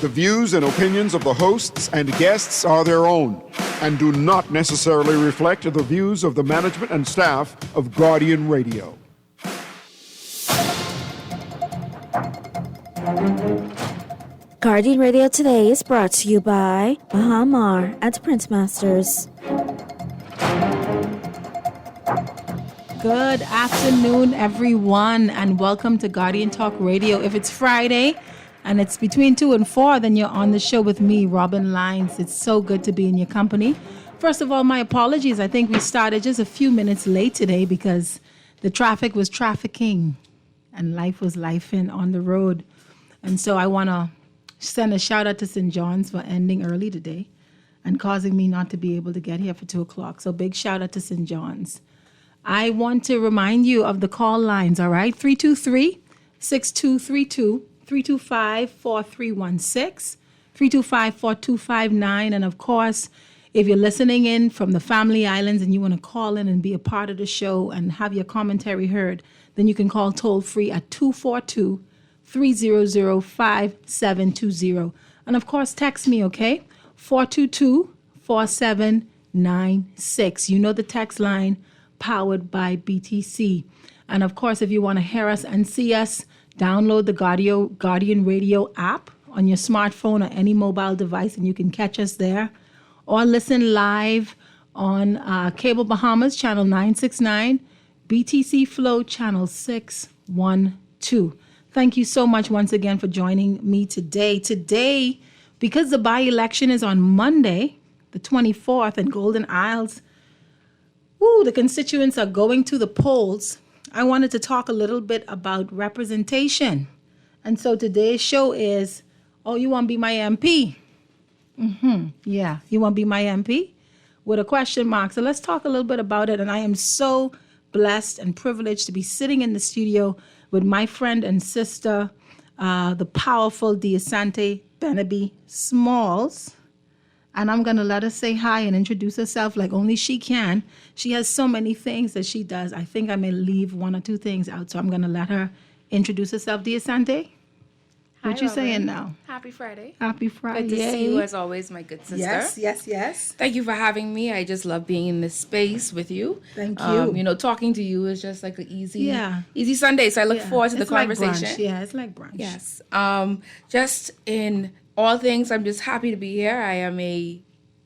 The views and opinions of the hosts and guests are their own and do not necessarily reflect the views of the management and staff of Guardian Radio. Guardian Radio Today is brought to you by Bahamar at Print Masters. Good afternoon, everyone, and welcome to Guardian Talk Radio. If it's Friday and it's between 2 and 4, then you're on the show with me, Robin Lyons. It's so good to be in your company. First of all, my apologies. I think we started just a few minutes late today because the traffic was trafficking and life was lifing on the road. And so I want to send a shout out to St. John's for ending early today and causing me not to be able to get here for 2 o'clock. So big shout out to St. John's. I want to remind you of the call lines, all right? 323-6232, 325-4316, 325-4259. And of course, if you're listening in from the Family Islands and you want to call in and be a part of the show and have your commentary heard, then you can call toll free at 242-300-5720. And of course, text me, okay? 422-4796. You know the text line, powered by BTC. And of course, if you want to hear us and see us, download the Guardian Radio app on your smartphone or any mobile device, and you can catch us there. Or listen live on Cable Bahamas, channel 969, BTC Flow, channel 612. Thank you so much once again for joining me today. Today, because the by-election is on Monday, the 24th, in Golden Isles, the constituents are going to the polls. I wanted to talk a little bit about representation. And so today's show is, you want to be my MP? Yeah, you want to be my MP? With a question mark. So let's talk a little bit about it. And I am so blessed and privileged to be sitting in the studio with my friend and sister, the powerful Deasante Benaby Smalls. And I'm going to let her say hi and introduce herself like only she can. She has so many things that she does. I think I may leave 1 or 2 things out. So I'm going to let her introduce herself. Deasante, what you saying now? Happy Friday. Happy Friday. Good to see you as always, my good sister. Yes. Thank you for having me. I just love being in this space with you. Thank you. Talking to you is just like an easy Sunday. So I look forward to the conversation. Like brunch. Yeah, it's like brunch. Yes. Just in all things, I'm just happy to be here. I am a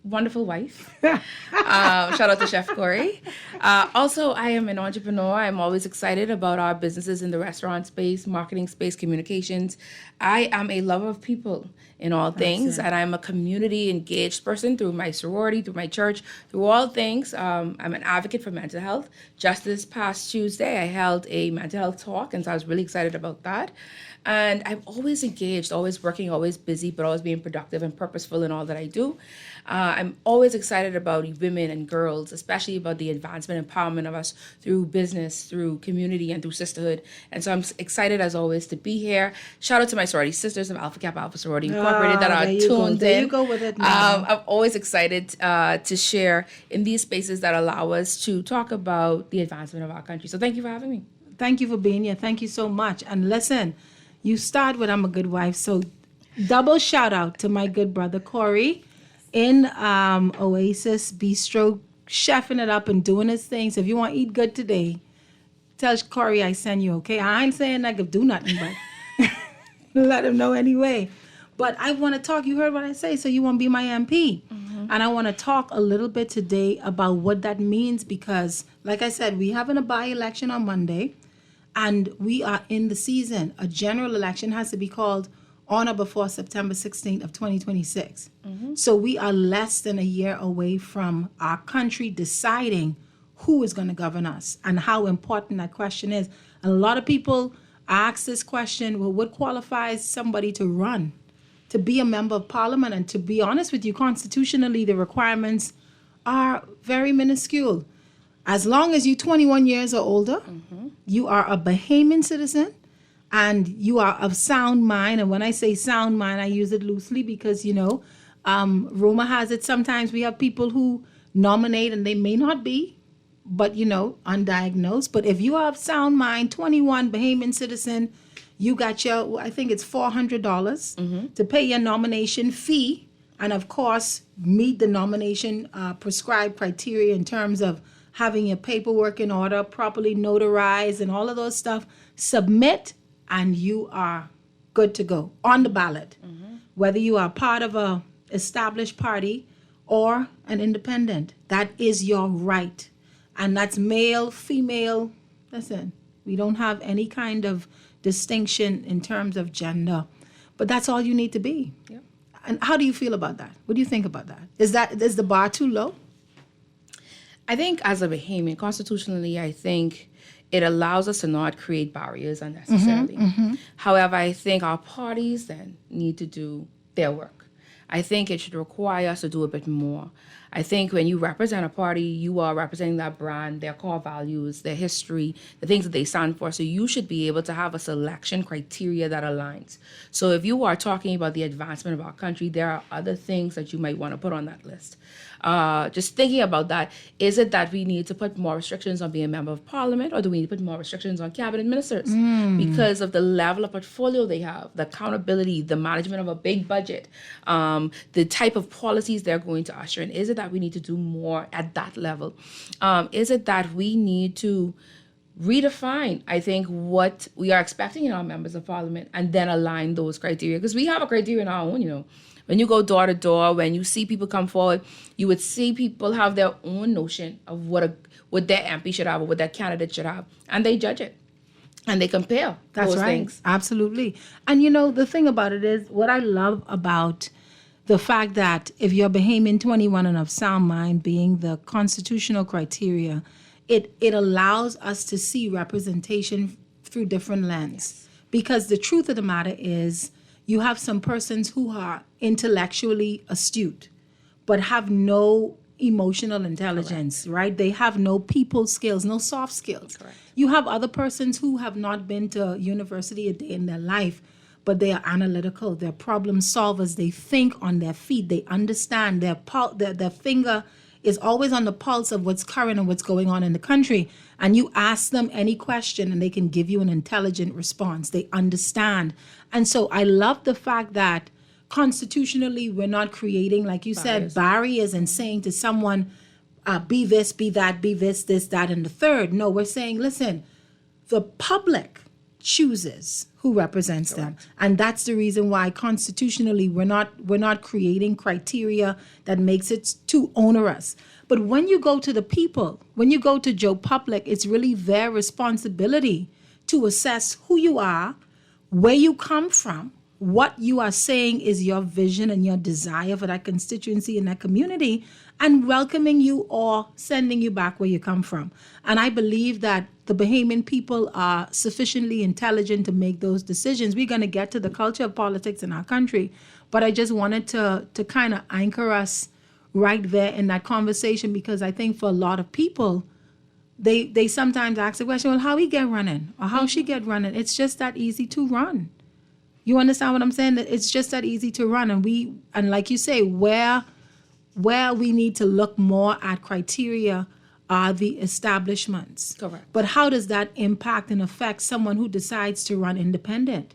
wonderful wife. Shout out to Chef Corey. Also, I am an entrepreneur. I'm always excited about our businesses in the restaurant space, marketing space, communications. I am a lover of people in all things, and I'm a community engaged person through my sorority, through my church, through all things. I'm an advocate for mental health. Just this past Tuesday, I held a mental health talk, and so I was really excited about that. And I'm always engaged, always working, always busy, but always being productive and purposeful in all that I do. I'm always excited about women and girls, especially about the advancement and empowerment of us through business, through community, and through sisterhood. And so I'm excited, as always, to be here. Shout out to my sorority sisters of Alpha Kappa Alpha Sorority Incorporated that are tuned in. There you go with it now. I'm always excited to share in these spaces that allow us to talk about the advancement of our country. So thank you for having me. Thank you for being here. Thank you so much. And listen, you start with I'm a good wife. So double shout out to my good brother, Corey, in Oasis Bistro, chefing it up and doing his thing. So if you want to eat good today, tell Corey I send you, okay? I ain't saying I could do nothing, but let him know anyway. But I want to talk. You heard what I say. So you want to be my MP. And I want to talk a little bit today about what that means because, like I said, we having a by-election on Monday. And we are in the season. A general election has to be called on or before September 16th of 2026. So we are less than a year away from our country deciding who is going to govern us and how important that question is. And a lot of people ask this question, well, what qualifies somebody to run, to be a member of parliament? And to be honest with you, constitutionally, the requirements are very minuscule. As long as you're 21 years or older, you are a Bahamian citizen and you are of sound mind. And when I say sound mind, I use it loosely because, rumor has it sometimes we have people who nominate and they may not be, but, undiagnosed. But if you are of sound mind, 21, Bahamian citizen, You got I think it's $400 to pay your nomination fee, and of course, meet the nomination prescribed criteria in terms of having your paperwork in order, properly notarized, and all of those stuff. Submit, and you are good to go on the ballot. Whether you are part of a established party or an independent, that is your right. And that's male, female. Listen, we don't have any kind of distinction in terms of gender, but that's all you need to be. Yep. And how do you feel about that? What do you think about that? Is the bar too low? I think as a Bahamian, constitutionally, I think it allows us to not create barriers unnecessarily. However, I think our parties then need to do their work. I think it should require us to do a bit more. I think when you represent a party, you are representing that brand, their core values, their history, the things that they stand for. So you should be able to have a selection criteria that aligns. So if you are talking about the advancement of our country, there are other things that you might want to put on that list. Just thinking about that, is it that we need to put more restrictions on being a member of parliament, or do we need to put more restrictions on cabinet ministers? Because of the level of portfolio they have, the accountability, the management of a big budget, the type of policies they're going to usher in. Is it that we need to do more at that level? Is it that we need to redefine, I think, what we are expecting in our members of parliament, and then align those criteria? Because we have a criteria in our own, When you go door to door, when you see people come forward, you would see people have their own notion of what their MP should have or what their candidate should have, and they judge it and they compare That's those right. things. Absolutely. And the thing about it is, what I love about the fact that if you're Bahamian 21 and of sound mind being the constitutional criteria, it allows us to see representation through different lens. Because the truth of the matter is, you have some persons who are intellectually astute, but have no emotional intelligence, right? They have no people skills, no soft skills. Correct. You have other persons who have not been to university a day in their life, but they are analytical, they're problem solvers, they think on their feet, they understand, their finger is always on the pulse of what's current and what's going on in the country. And you ask them any question and they can give you an intelligent response. They understand. And so I love the fact that constitutionally we're not creating, like you said, barriers and saying to someone, be this, be that, be this, that, and the third. No, we're saying, listen, the public chooses who represents them, and that's the reason why constitutionally we're not creating criteria that makes it too onerous. But when you go to the people, when you go to Joe Public, it's really their responsibility to assess who you are, where you come from, what you are saying is your vision and your desire for that constituency and that community, and welcoming you or sending you back where you come from. And I believe that the Bahamian people are sufficiently intelligent to make those decisions. We're going to get to the culture of politics in our country, but I just wanted to kind of anchor us right there in that conversation, because I think for a lot of people, they sometimes ask the question, well, how he get running or how she get running? It's just that easy to run. You understand what I'm saying? That it's just that easy to run. And like you say, where we need to look more at criteria are the establishments. Correct. But how does that impact and affect someone who decides to run independent?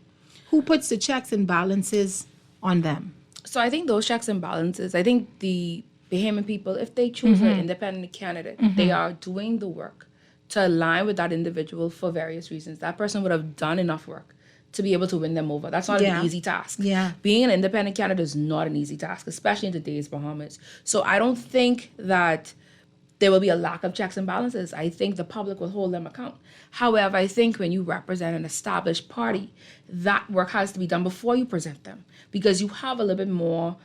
Who puts the checks and balances on them? So I think those checks and balances, I think the Bahamian people, if they choose an independent candidate, they are doing the work to align with that individual for various reasons. That person would have done enough work to be able to win them over. That's not an easy task. Yeah. Being an independent candidate is not an easy task, especially in today's Bahamas. So I don't think that there will be a lack of checks and balances. I think the public will hold them account. However, I think when you represent an established party, that work has to be done before you present them, because you have a little bit more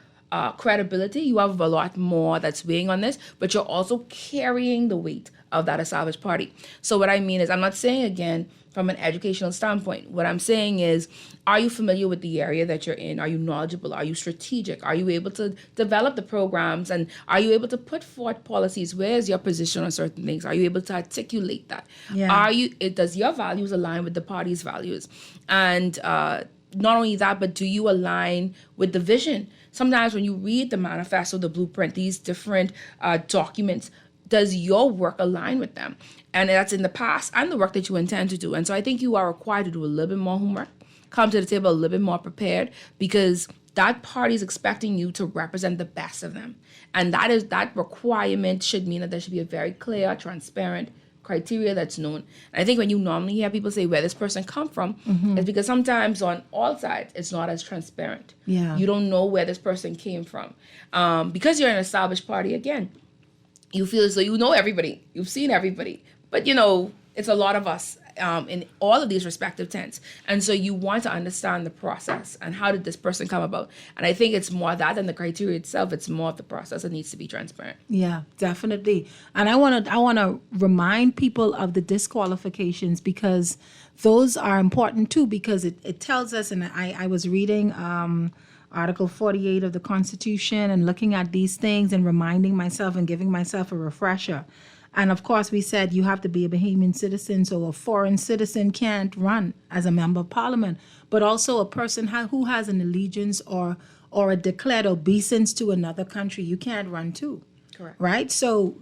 credibility. You have a lot more that's weighing on this, but you're also carrying the weight of that established party. So what I mean is, I'm not saying, again, from an educational standpoint, what I'm saying is, are you familiar with the area that you're in? Are you knowledgeable? Are you strategic? Are you able to develop the programs? And are you able to put forth policies? Where is your position on certain things? Are you able to articulate that? Yeah. Does your values align with the party's values? And not only that, but do you align with the vision? Sometimes when you read the manifesto, the blueprint, these different documents, does your work align with them? And that's in the past and the work that you intend to do. And so I think you are required to do a little bit more homework come to the table a little bit more prepared, because that party is expecting you to represent the best of them. And that requirement should mean that there should be a very clear, transparent criteria that's known. And I think when you normally hear people say where this person come from, it's because sometimes on all sides, it's not as transparent. Yeah. You don't know where this person came from. Because you're an established party, again, you feel as though you know everybody. You've seen everybody. But, it's a lot of us in all of these respective tents. And so you want to understand the process and how did this person come about. And I think it's more that than the criteria itself. It's more of the process that needs to be transparent. Yeah, definitely. And I want to remind people of the disqualifications, because those are important too, because it tells us, and I was reading Article 48 of the Constitution and looking at these things and reminding myself and giving myself a refresher. And of course, we said you have to be a Bahamian citizen, so a foreign citizen can't run as a member of parliament, but also a person who has an allegiance or a declared obeisance to another country, you can't run too. Correct. Right? So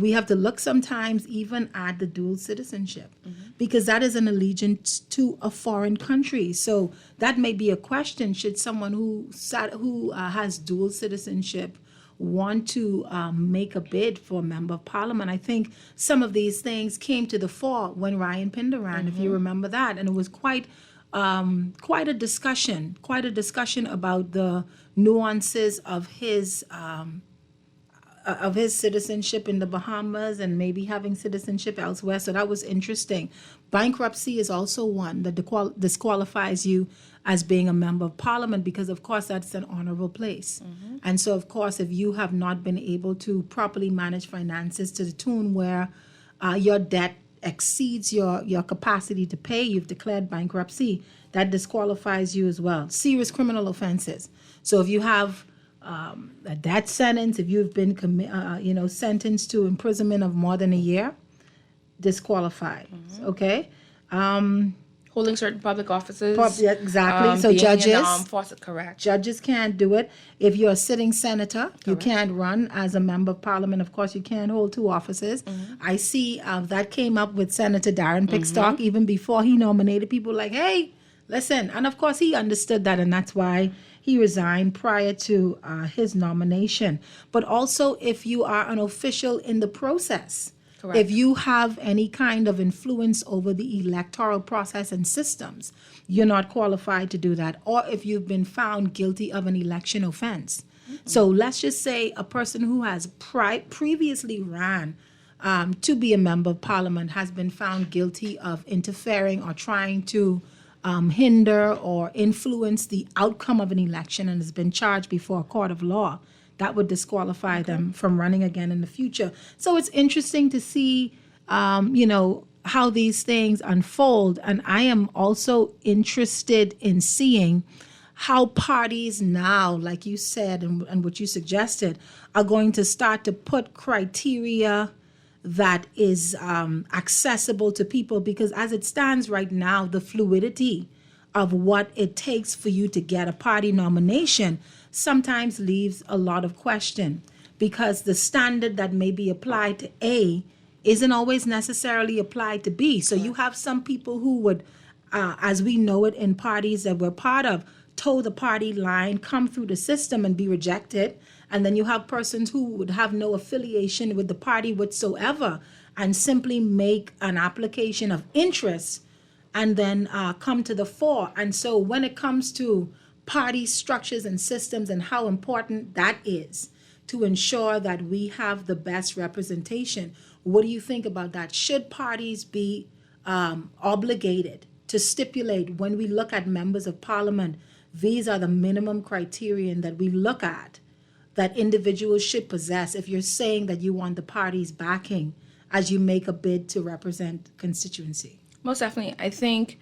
we have to look sometimes even at the dual citizenship, because that is an allegiance to a foreign country. So that may be a question: should someone who has dual citizenship want to make a bid for a member of parliament? I think some of these things came to the fore when Ryan Pinder ran, if you remember that, and it was quite a discussion about the nuances of his citizenship in the Bahamas and maybe having citizenship elsewhere. So that was interesting. Bankruptcy is also one that disqualifies you as being a member of parliament, because of course that's an honorable place. And so of course, if you have not been able to properly manage finances to the tune where your debt exceeds your capacity to pay, you've declared bankruptcy, that disqualifies you as well. Serious criminal offenses. So if you have a death sentence, if you've been sentenced to imprisonment of more than a year, disqualified. Okay. Holding certain public offices. Exactly. So being judges, in the armed forces, correct. Judges can't do it. If you're a sitting senator, you can't run as a member of parliament. Of course, you can't hold two offices. I see that came up with Senator Darren Pickstock even before he nominated people. Like, hey, listen. And of course, he understood that, and that's why he resigned prior to his nomination. But also, if you are an official in the process, Correct. If you have any kind of influence over the electoral process and systems, you're not qualified to do that. Or if you've been found guilty of an election offense. So let's just say a person who has previously ran to be a member of parliament has been found guilty of interfering or trying to hinder or influence the outcome of an election and has been charged before a court of law. That would disqualify them from running again in the future. So it's interesting to see, how these things unfold. And I am also interested in seeing how parties now, like you said and what you suggested, are going to start to put criteria that is accessible to people. Because as it stands right now, the fluidity of what it takes for you to get a party nomination sometimes leaves a lot of question, because the standard that may be applied to A isn't always necessarily applied to B. So you have some people who would, as we know it in parties that we're part of, toe the party line, come through the system and be rejected. And then you have persons who would have no affiliation with the party whatsoever and simply make an application of interest and then come to the fore. And so when it comes to party structures and systems and how important that is to ensure that we have the best representation, what do you think about that? Should parties be obligated to stipulate, when we look at members of parliament, these are the minimum criterion that we look at that individuals should possess if you're saying that you want the party's backing as you make a bid to represent constituency? Most definitely. I think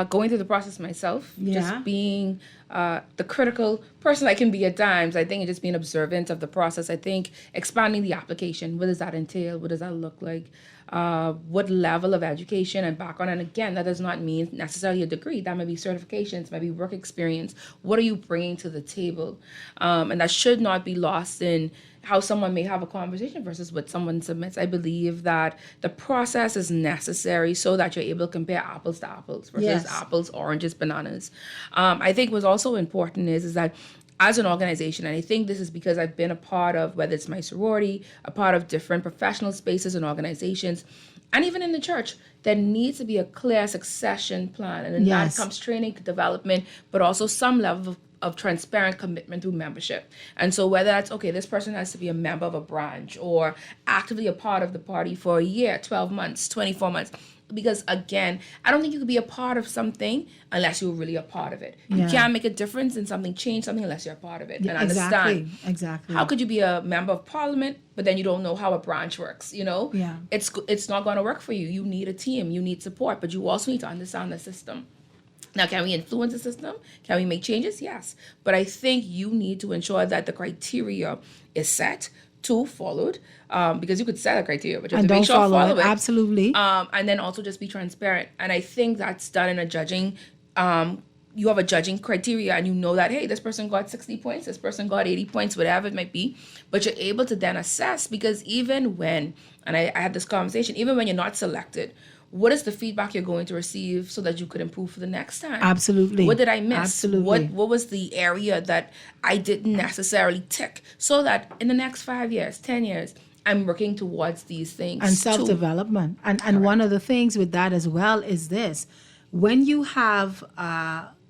going through the process myself, just being the critical person I can be at times, I think just being observant of the process. I think expanding the application, what does that entail? What does that look like? What level of education and background? And again, that does not mean necessarily a degree. That may be certifications, maybe work experience. What are you bringing to the table? And that should not be lost in how someone may have a conversation versus what someone submits. I believe that the process is necessary so that you're able to compare apples to apples versus Yes. apples, oranges, bananas. I think what's also important is that as an organization, and I think this is because I've been a part of, whether it's my sorority, a part of different professional spaces and organizations, and even in the church, there needs to be a clear succession plan. And in Yes. that comes training, development, but also some level of transparent commitment through membership. And so whether that's, okay, this person has to be a member of a branch or actively a part of the party for a year, 12 months, 24 months. Because again, I don't think you could be a part of something unless you're really a part of it. Yeah. You can't make a difference in something, change something unless you're a part of it. And understand. Exactly. How could you be a member of parliament, but then you don't know how a branch works, you know? Yeah. It's not going to work for you. You need a team, you need support, but you also need to understand the system. Now, can we influence the system? Can we make changes? Yes. But I think you need to ensure that the criteria is set, followed, because you could set a criteria, but you have And to make don't sure follow it. Absolutely. And then also just be transparent. And I think that's done in a judging. You have a judging criteria, and you know that, hey, this person got 60 points, this person got 80 points, whatever it might be. But you're able to then assess, because even when, and I had this conversation, even when you're not selected, what is the feedback you're going to receive so that you could improve for the next time? Absolutely. What did I miss? Absolutely. What was the area that I didn't necessarily tick, so that in the next 5 years, 10 years, I'm working towards these things. And self-development. And one of the things with that as well is this. When you have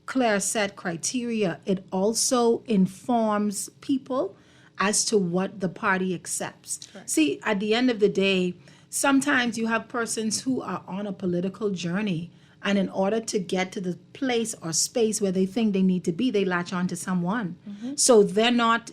clear set criteria, it also informs people as to what the party accepts. Correct. See, at the end of the day, sometimes you have persons who are on a political journey, and in order to get to the place or space where they think they need to be, they latch on to someone. Mm-hmm. So they're not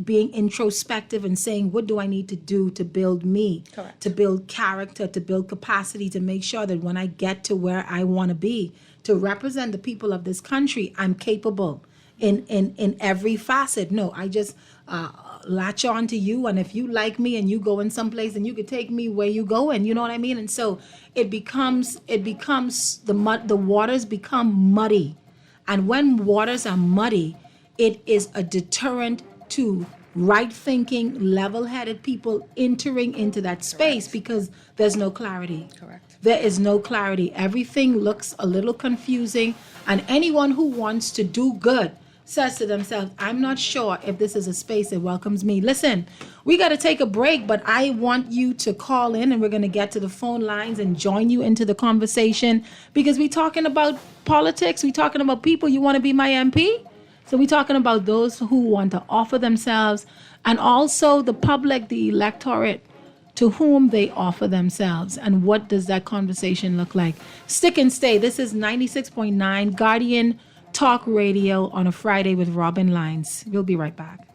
being introspective and saying, what do I need to do to build me? Correct. To build character, to build capacity, to make sure that when I get to where I want to be, to represent the people of this country, I'm capable in every facet. No, I just latch on to you, and if you like me and you go in someplace, and you could take me where you going, you know what I mean? And so it becomes the waters become muddy. And when waters are muddy, it is a deterrent to right thinking, level-headed people entering into that space. Correct. Because there's no clarity. Correct. There is no clarity. Everything looks a little confusing, and anyone who wants to do good says to themselves, I'm not sure if this is a space that welcomes me. Listen, we got to take a break, but I want you to call in, and we're going to get to the phone lines and join you into the conversation, because we're talking about politics. We're talking about people. You want to be my MP? So we're talking about those who want to offer themselves, and also the public, the electorate, to whom they offer themselves. And what does that conversation look like? Stick and stay. This is 96.9 Guardian Talk Radio on a Friday with Robin Lines. We'll be right back.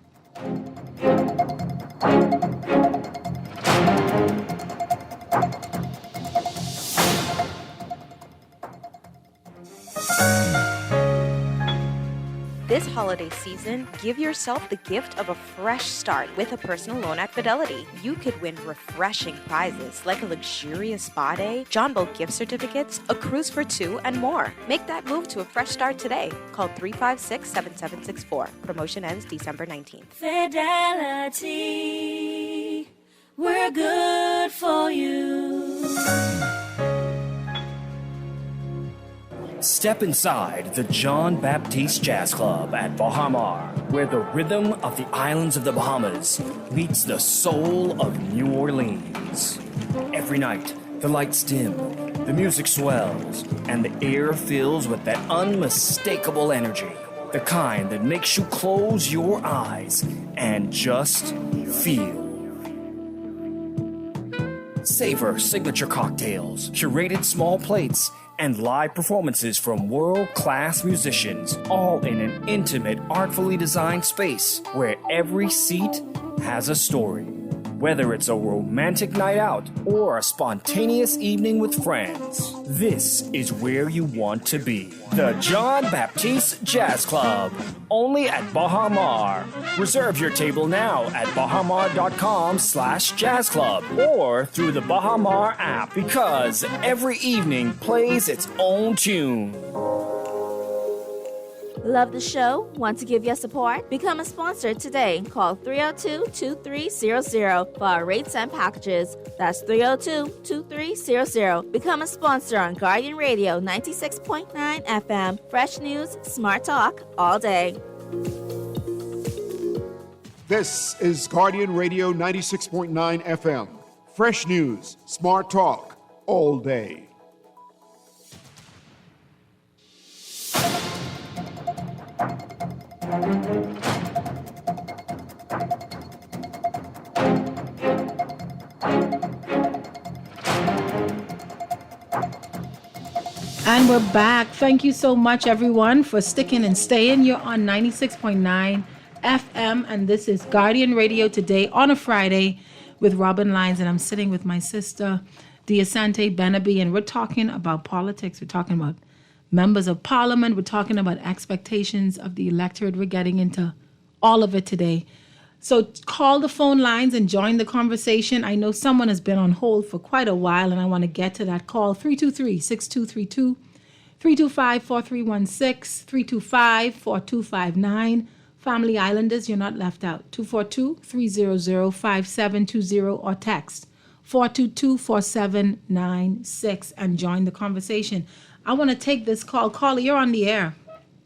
This holiday season, give yourself the gift of a fresh start with a personal loan at Fidelity. You could win refreshing prizes like a luxurious spa day, John Boat gift certificates, a cruise for two, and more. Make that move to a fresh start today. Call 356-7764. Promotion ends December 19th. Fidelity, we're good for you. Step inside the John Baptiste Jazz Club at Baha Mar, where the rhythm of the islands of the Bahamas meets the soul of New Orleans. Every night, the lights dim, the music swells, and the air fills with that unmistakable energy, the kind that makes you close your eyes and just feel. Savor signature cocktails, curated small plates, and live performances from world-class musicians, all in an intimate, artfully designed space where every seat has a story. Whether it's a romantic night out or a spontaneous evening with friends, this is where you want to be. The John Baptiste Jazz Club, only at Baha Mar. Reserve your table now at bahamar.com/jazz club or through the Baha Mar app, because every evening plays its own tune. Love the show? Want to give your support? Become a sponsor today. Call 302-2300 for our rates and packages. That's 302-2300. Become a sponsor on Guardian Radio 96.9 FM. Fresh news, smart talk, all day. This is Guardian Radio 96.9 FM. Fresh news, smart talk, all day. And we're back. Thank you so much, everyone, for sticking and staying. You're on 96.9 FM, and this is Guardian Radio Today on a Friday with Robin Lyons, and I'm sitting with my sister, Diasante Benabi, and we're talking about politics. We're talking about members of parliament. We're talking about expectations of the electorate. We're getting into all of it today. So call the phone lines and join the conversation. I know someone has been on hold for quite a while, and I want to get to that call. 323-6232, 325-4316, 325-4259. Family Islanders, you're not left out. 242-300-5720 or text 422-4796 and join the conversation. I want to take this call. Caller, you're on the air.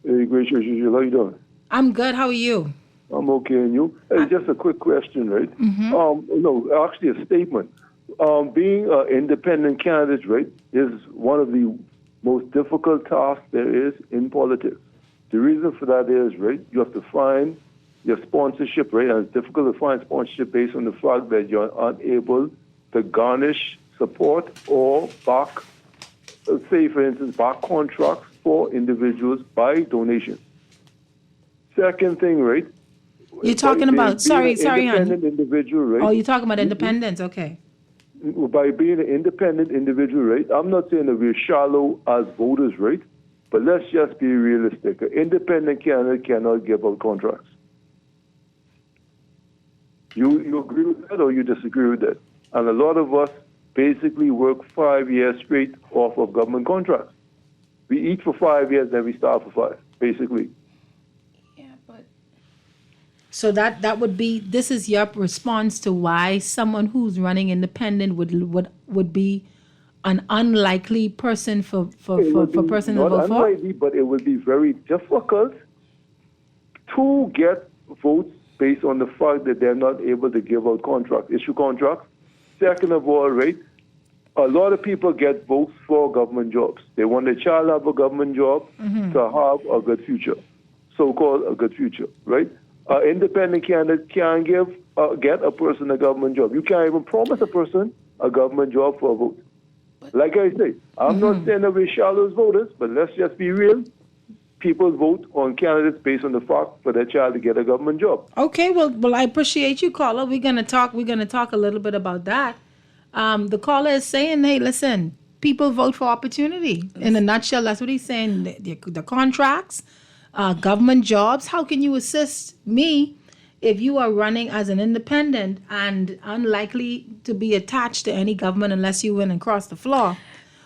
Hey, great, how you doing? I'm good. How are you? I'm okay, and you? Hey, just a quick question, right? Actually a statement. Being an independent candidate, right, is one of the most difficult tasks there is in politics. The reason for that is, right, you have to find your sponsorship, right, and it's difficult to find sponsorship based on the fact that you're unable to garnish support or back, say, for instance, back contracts for individuals by donations. Second thing, right? You're talking about, sorry, independent hon. individual, right? Oh, you're talking about independence, okay. By being an independent individual, right? I'm not saying that we're shallow as voters, right? But let's just be realistic. An independent candidate cannot give out contracts. You agree with that or you disagree with that? And a lot of us basically work 5 years straight off of government contracts. We eat for 5 years, then we starve for 5, basically. So that would be, this is your response to why someone who's running independent would be an unlikely person for person to vote for? Not unlikely, but it would be very difficult to get votes based on the fact that they're not able to give out contracts, issue contracts. Second of all, right, a lot of people get votes for government jobs. They want their child to have a government job to have a good future, so-called a good future, right? An independent candidate can't get a person a government job. You can't even promise a person a government job for a vote. Like I say, I'm not saying that we're shallow as voters, but let's just be real. People vote on candidates based on the fact for their child to get a government job. Okay, well, I appreciate you, caller. We're gonna talk a little bit about that. The caller is saying, hey, listen, people vote for opportunity. In a nutshell, that's what he's saying. The contracts, government jobs. How can you assist me if you are running as an independent and unlikely to be attached to any government unless you win and cross the floor?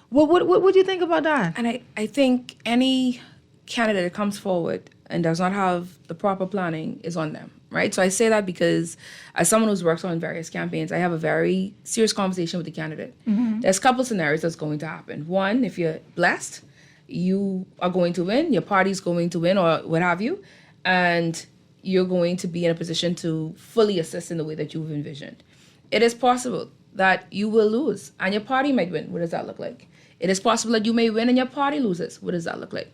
What do you think about that? And I think any candidate that comes forward and does not have the proper planning is on them, right? So I say that because as someone who's worked on various campaigns, I have a very serious conversation with the candidate. There's a couple scenarios that's going to happen. One, if you're blessed, you are going to win, your party's going to win or what have you, and you're going to be in a position to fully assist in the way that you've envisioned. It is possible that you will lose and your party might win. What does that look like? It is possible that you may win and your party loses. What does that look like?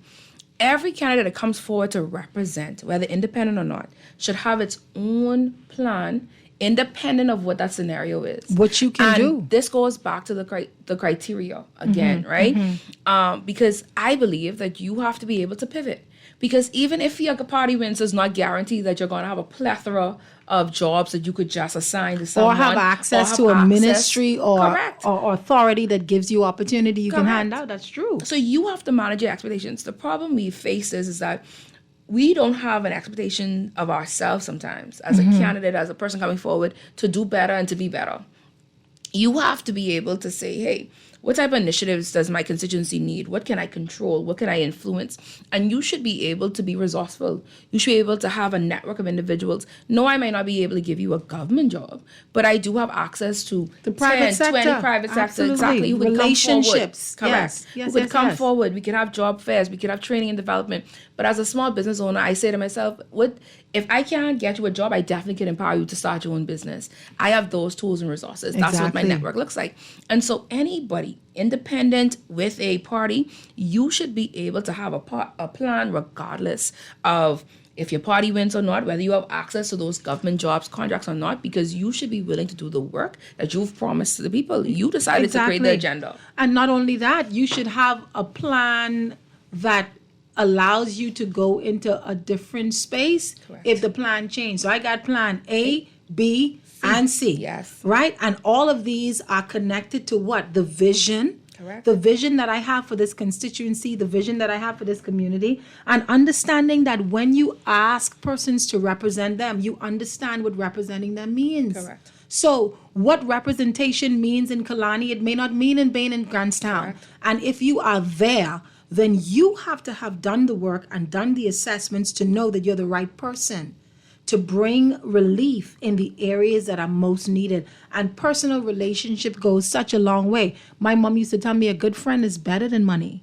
Every candidate that comes forward to represent, whether independent or not, should have its own plan independent of what that scenario is. What you can do. This goes back to the criteria again, right? Because I believe that you have to be able to pivot. Because even if your party wins, does not guarantee that you're going to have a plethora of jobs that you could just assign to someone. Or have access to a ministry or authority that gives you opportunity you can hand out. That's true. So you have to manage your expectations. The problem we face is that we don't have an expectation of ourselves sometimes as a candidate, as a person coming forward to do better and to be better. You have to be able to say, hey, What type of initiatives does my constituency need? What can I control? What can I influence? And you should be able to be resourceful. You should be able to have a network of individuals. No, I might not be able to give you a government job, but I do have access to The private 10, sector. 20 private sector. Absolutely. Exactly. Who would Relationships. come forward. Correct. Yes. Yes, Who would yes, come yes. forward. We could have job fairs. We could have training and development. But as a small business owner, I say to myself, what if I can't get you a job, I definitely can empower you to start your own business. I have those tools and resources. That's what my Exactly. network looks like. And so anybody independent with a party, you should be able to have a plan regardless of if your party wins or not, whether you have access to those government jobs, contracts or not, because you should be willing to do the work that you've promised to the people. You decided to create the agenda. And not only that, you should have a plan that allows you to go into a different space if the plan changes. So I got plan A, B, and C. Yes. Right? And all of these are connected to what? The vision. Correct. The vision that I have for this constituency, the vision that I have for this community, and understanding that when you ask persons to represent them, you understand what representing them means. Correct. So what representation means in Kalani, it may not mean in Bain and Grantstown. Correct. And if you are there, then you have to have done the work and done the assessments to know that you're the right person to bring relief in the areas that are most needed. And personal relationship goes such a long way. My mom used to tell me a good friend is better than money.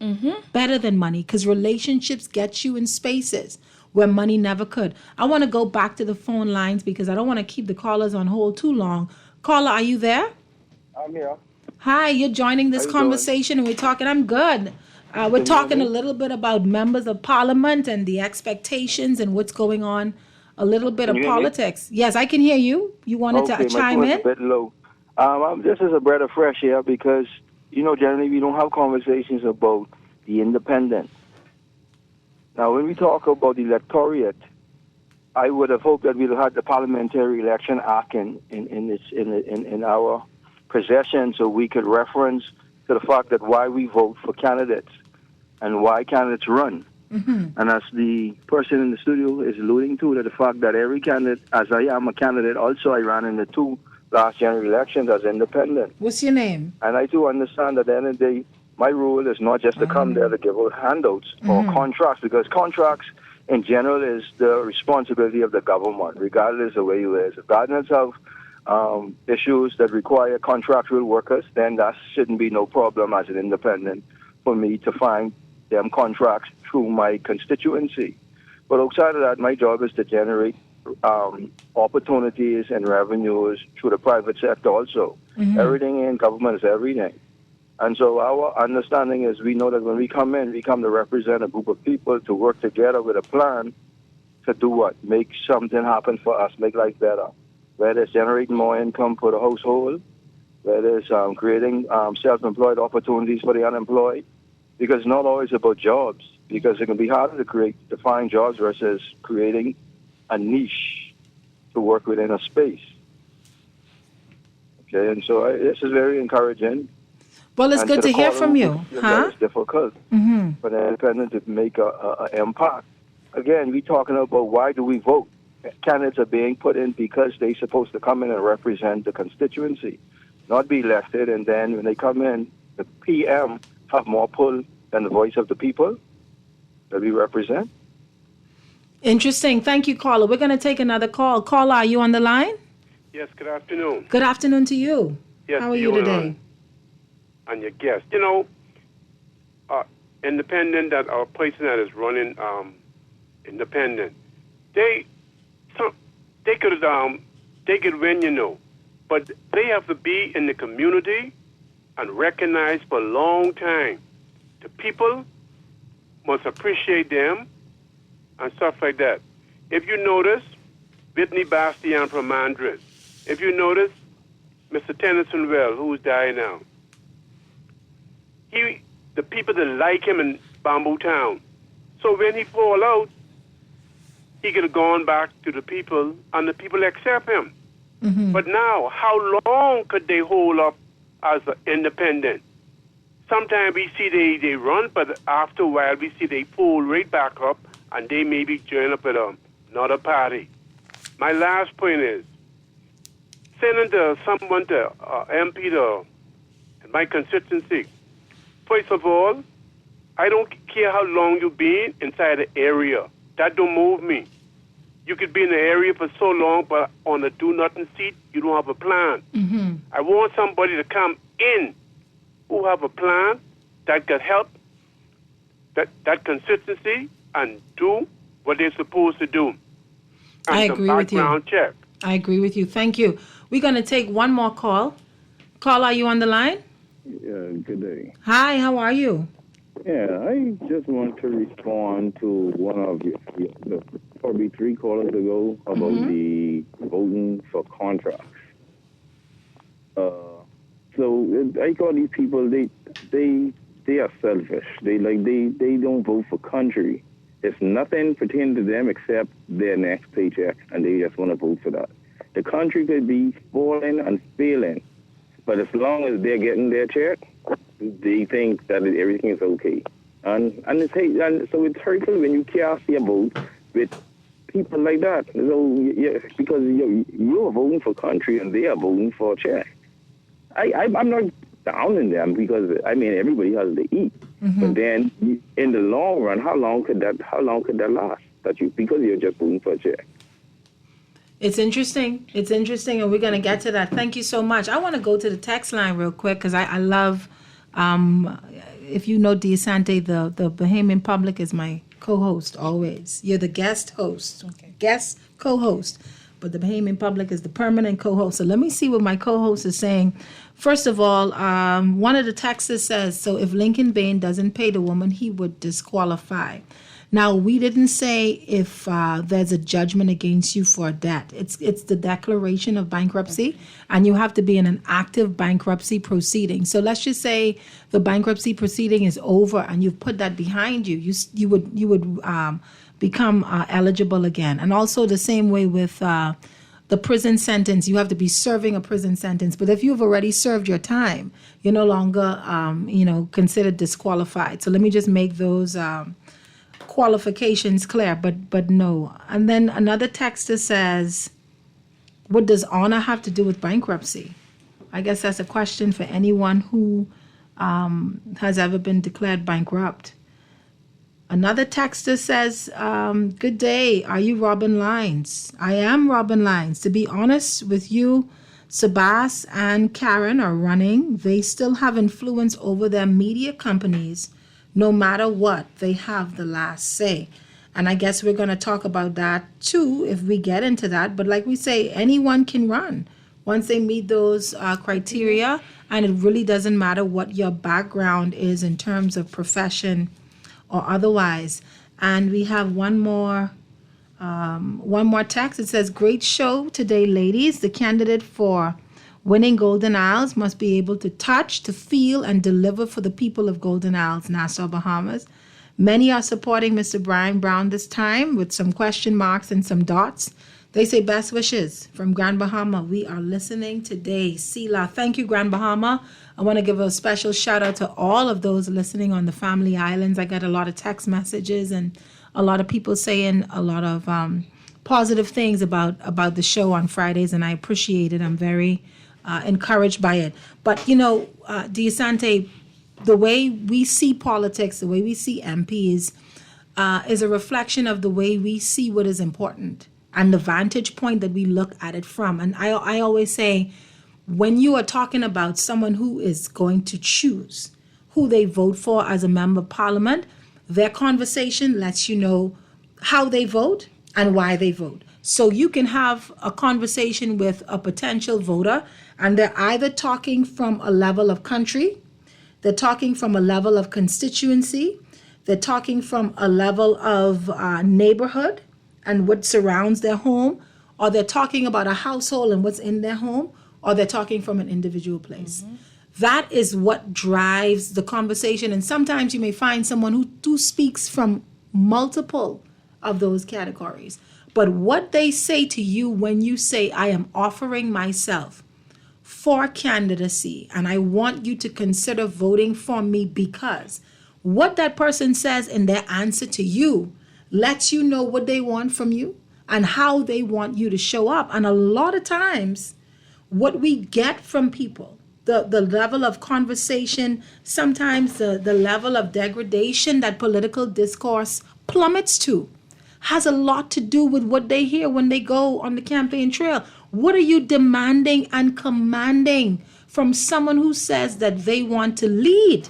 Better than money, because relationships get you in spaces where money never could. I want to go back to the phone lines because I don't want to keep the callers on hold too long. Caller, are you there? I'm here. Hi, you're joining this How you conversation and we're talking. I'm good. We're talking a little bit about members of parliament and the expectations and what's going on. A little bit of you hear me? politics. Yes, I can hear you. You wanted to my chime phone's in? a bit low. This is a breath of fresh air because, generally we don't have conversations about the independent. Now, when we talk about the electorate, I would have hoped that we'd have had the Parliamentary Election Act in our possession so we could reference to the fact that why we vote for candidates and why candidates run. And as the person in the studio is alluding to, that the fact that every candidate, as I am a candidate, also I ran in the 2 last general elections as independent. What's your name? And I do understand that at the end of the day, my role is not just to come there to give out handouts or contracts, because contracts in general is the responsibility of the government, regardless of where you live. If governments have issues that require contractual workers, then that shouldn't be no problem as an independent for me to find them contracts through my constituency. But outside of that, my job is to generate opportunities and revenues through the private sector also. Everything in government is everything. And so our understanding is we know that when we come in, we come to represent a group of people to work together with a plan to do what? Make something happen for us, make life better. Whether it's generating more income for the household, whether it's creating self-employed opportunities for the unemployed, because it's not always about jobs, because it can be harder to find jobs versus creating a niche to work within a space. Okay, and so this is very encouraging. Well, it's And good to hear caller from who you. feels that it's difficult for the independent to make an impact. Again, we're talking about why do we vote? Candidates are being put in because they're supposed to come in and represent the constituency, not be elected, and then when they come in, the PM have more pull than the voice of the people that we represent. Interesting. Thank you, caller. We're going to take another call. Caller, are you on the line? Yes, good afternoon. Good afternoon to you. Yes, How are you today? And your guest. Independent, that our person that is running independent, they could win, but they have to be in the community and recognized for a long time. The people must appreciate them and stuff like that. If you notice, Whitney Bastian from Madrid. If you notice, Mr. Tennyson Well, who's dying now. The people that like him in Bamboo Town. So when he fall out, he could have gone back to the people, and the people accept him. But now, how long could they hold up as an independent? Sometimes we see they run, but after a while we see they pull right back up, and they maybe join up with another party. My last point is, sending someone to MP to my consistency. First of all, I don't care how long you've been inside the area. That don't move me. You could be in the area for so long, but on a do-nothing seat, you don't have a plan. I want somebody to come in who have a plan that can help that consistency and do what they're supposed to do. And I agree with you. Background check. I agree with you. Thank you. We're going to take one more call. Call, are you on the line? Yeah, good day. Hi, how are you? Yeah, I just want to respond to one of your probably 3 callers ago about the voting for contracts. So I call these people, they are selfish. They don't vote for country. It's nothing pertaining to them except their next paycheck, and they just want to vote for that. The country could be falling and failing, but as long as they're getting their check, they think that everything is okay. And so it's hurtful when you cast your vote with people like that. So, because you're voting for country and they are voting for a check. I'm not down in them because, everybody has to eat. But then in the long run, how long could that last? Because you're just voting for a check. It's interesting. And we're going to get to that. Thank you so much. I want to go to the text line real quick because I love, if you know DeSante, the Bahamian Public is my co-host always. You're the guest host. Okay. Guest co-host. But the Bahamian Public is the permanent co-host. So let me see what my co-host is saying. First of all, one of the texts says, so if Lincoln Bain doesn't pay the woman, he would disqualify. Now, we didn't say if there's a judgment against you for a debt. It's the declaration of bankruptcy, and you have to be in an active bankruptcy proceeding. So let's just say the bankruptcy proceeding is over and you've put that behind you. You would become eligible again. And also the same way with the prison sentence, you have to be serving a prison sentence. But if you've already served your time, you're no longer, considered disqualified. So let me just make those qualifications clear, but no. And then another texter says, what does honor have to do with bankruptcy? I guess that's a question for anyone who has ever been declared bankrupt. Another texter says, good day, are you Robin Lines? I am Robin Lines. To be honest with you, Sabas and Karen are running. They still have influence over their media companies. No matter what, they have the last say. And I guess we're going to talk about that too if we get into that. But like we say, anyone can run once they meet those criteria. And it really doesn't matter what your background is in terms of profession or otherwise. And we have one more text. It says, great show today, ladies. The candidate for winning Golden Isles must be able to touch, to feel, and deliver for the people of Golden Isles, Nassau, Bahamas. Many are supporting Mr. Brian Brown this time with some question marks and some dots. They say best wishes from Grand Bahama. We are listening today. Sila, thank you, Grand Bahama. I want to give a special shout out to all of those listening on the Family Islands. I got a lot of text messages and a lot of people saying a lot of positive things about the show on Fridays, and I appreciate it. I'm very encouraged by it. But, DeSante, the way we see politics, the way we see MPs, is a reflection of the way we see what is important and the vantage point that we look at it from. And I always say, when you are talking about someone who is going to choose who they vote for as a member of parliament, their conversation lets you know how they vote and why they vote. So you can have a conversation with a potential voter, and they're either talking from a level of country, they're talking from a level of constituency, they're talking from a level of neighborhood and what surrounds their home, or they're talking about a household and what's in their home, or they're talking from an individual place. Mm-hmm. That is what drives the conversation. And sometimes you may find someone who speaks from multiple of those categories. But what they say to you when you say, I am offering myself for candidacy, and I want you to consider voting for me, because what that person says in their answer to you lets you know what they want from you and how they want you to show up. And a lot of times, what we get from people the level of conversation, sometimes the level of degradation that political discourse plummets to has a lot to do with what they hear when they go on the campaign trail. What are you demanding and commanding from someone who says that they want to lead?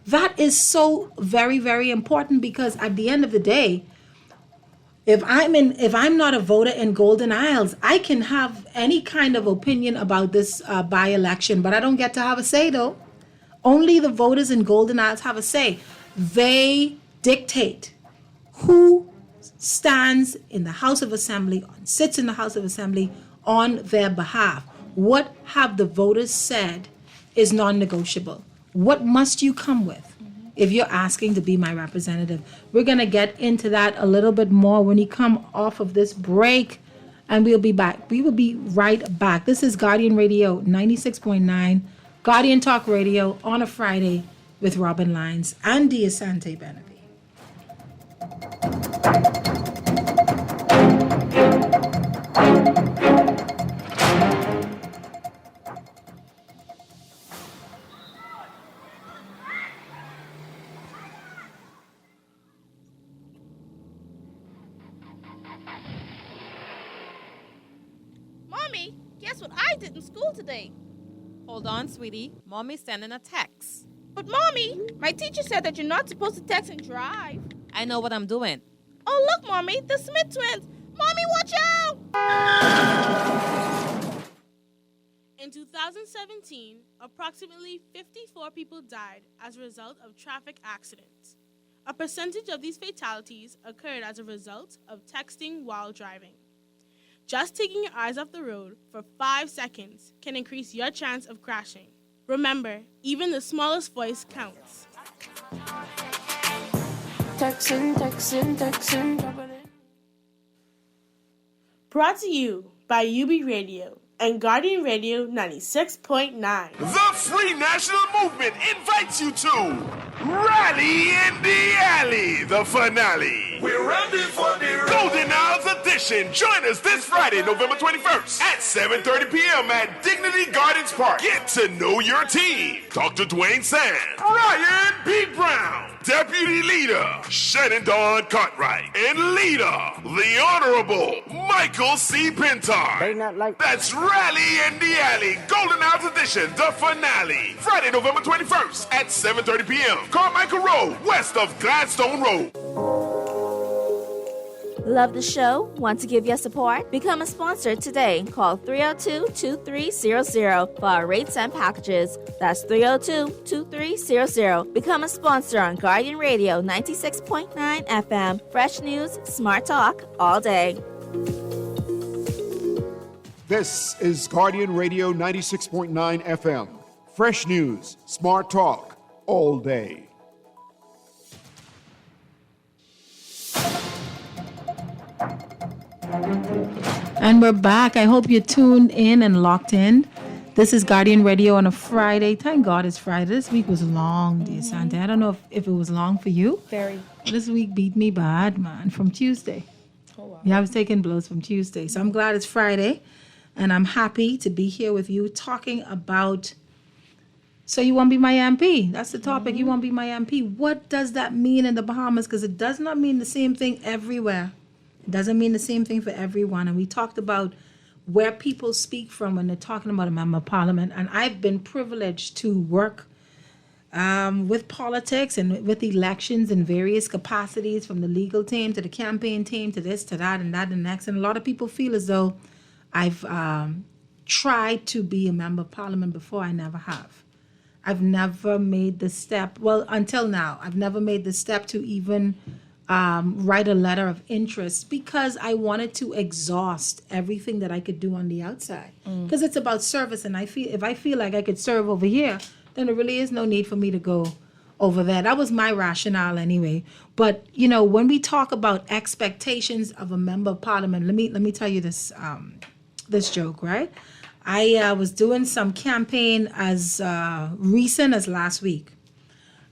That is so very, very important, because at the end of the day, if I'm not a voter in Golden Isles, I can have any kind of opinion about this by-election, but I don't get to have a say, though. Only the voters in Golden Isles have a say. They dictate who stands in the House of Assembly, sits in the House of Assembly on their behalf. What have the voters said is non-negotiable? What must you come with if you're asking to be my representative? We're going to get into that a little bit more when you come off of this break, and we'll be back. We will be right back. This is Guardian Radio 96.9, Guardian Talk Radio on a Friday with Robin Lyons and Diasante Benavi. Mommy, guess what I did in school today? Hold on, sweetie. Mommy's sending a text. But Mommy, my teacher said that you're not supposed to text and drive. I know what I'm doing. Oh, look, Mommy, the Smith twins. Mommy, watch out! In 2017, approximately 54 people died as a result of traffic accidents. A percentage of these fatalities occurred as a result of texting while driving. Just taking your eyes off the road for 5 seconds can increase your chance of crashing. Remember, even the smallest voice counts. Texting. Brought to you by UB Radio and Guardian Radio 96.9. The Free National Movement invites you to Rally in the Alley, the finale. We're ready for the Golden Isles edition. Join us this Friday, November 21st at 7:30 p.m. at Dignity Gardens Park. Get to know your team. Dr. Dwayne Sands, Ryan B. Brown, Deputy Leader Shannon Dawn Cartwright, and Leader, the Honorable Michael C. Pintar. That's Rally in the Alley, Golden Isles edition, the finale. Friday, November 21st at 7:30 p.m. Carmichael Road, west of Gladstone Road. Love the show? Want to give your support? Become a sponsor today. Call 302-2300 for our rates and packages. That's 302-2300. Become a sponsor on Guardian Radio 96.9 FM. Fresh news, smart talk, all day. This is Guardian Radio 96.9 FM. Fresh news, smart talk, all day. And we're back. I hope you're tuned in and locked in. This is Guardian Radio on a Friday. Thank God it's Friday. This week was long, dear Santa. I don't know if it was long for you. Very. This week beat me bad, man, from Tuesday. Oh, wow. Yeah, I was taking blows from Tuesday. So I'm glad it's Friday. And I'm happy to be here with you talking about, so you want to be my MP? That's the topic. You want to be my MP. What does that mean in the Bahamas? Because it does not mean the same thing everywhere. It doesn't mean the same thing for everyone. And we talked about where people speak from when they're talking about a member of parliament. And I've been privileged to work with politics and with elections in various capacities, from the legal team to the campaign team to this, to that, and that, and next. And a lot of people feel as though I've tried to be a member of parliament before. I never have. I've never made the step. Well, until now, I've never made the step to even write a letter of interest, because I wanted to exhaust everything that I could do on the outside. Because it's about service, and if I feel like I could serve over here, then there really is no need for me to go over there. That was my rationale anyway. But you know, when we talk about expectations of a member of parliament, let me tell you this this joke, right? I was doing some campaign as recent as last week.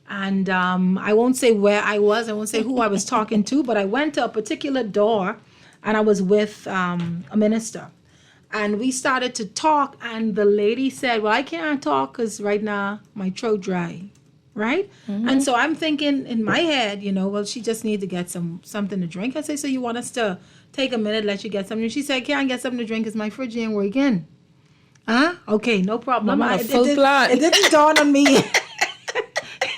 And I won't say where I was. I won't say who I was talking to, but I went to a particular door, and I was with a minister. And we started to talk, and the lady said, well, I can't talk because right now my throat dry, right? And so I'm thinking in my head, well, she just needs to get something to drink. I say, so you want us to take a minute, let you get something? She said, I can't get something to drink because my fridge ain't working. Okay, no problem. Mama, full plan. It didn't dawn on me.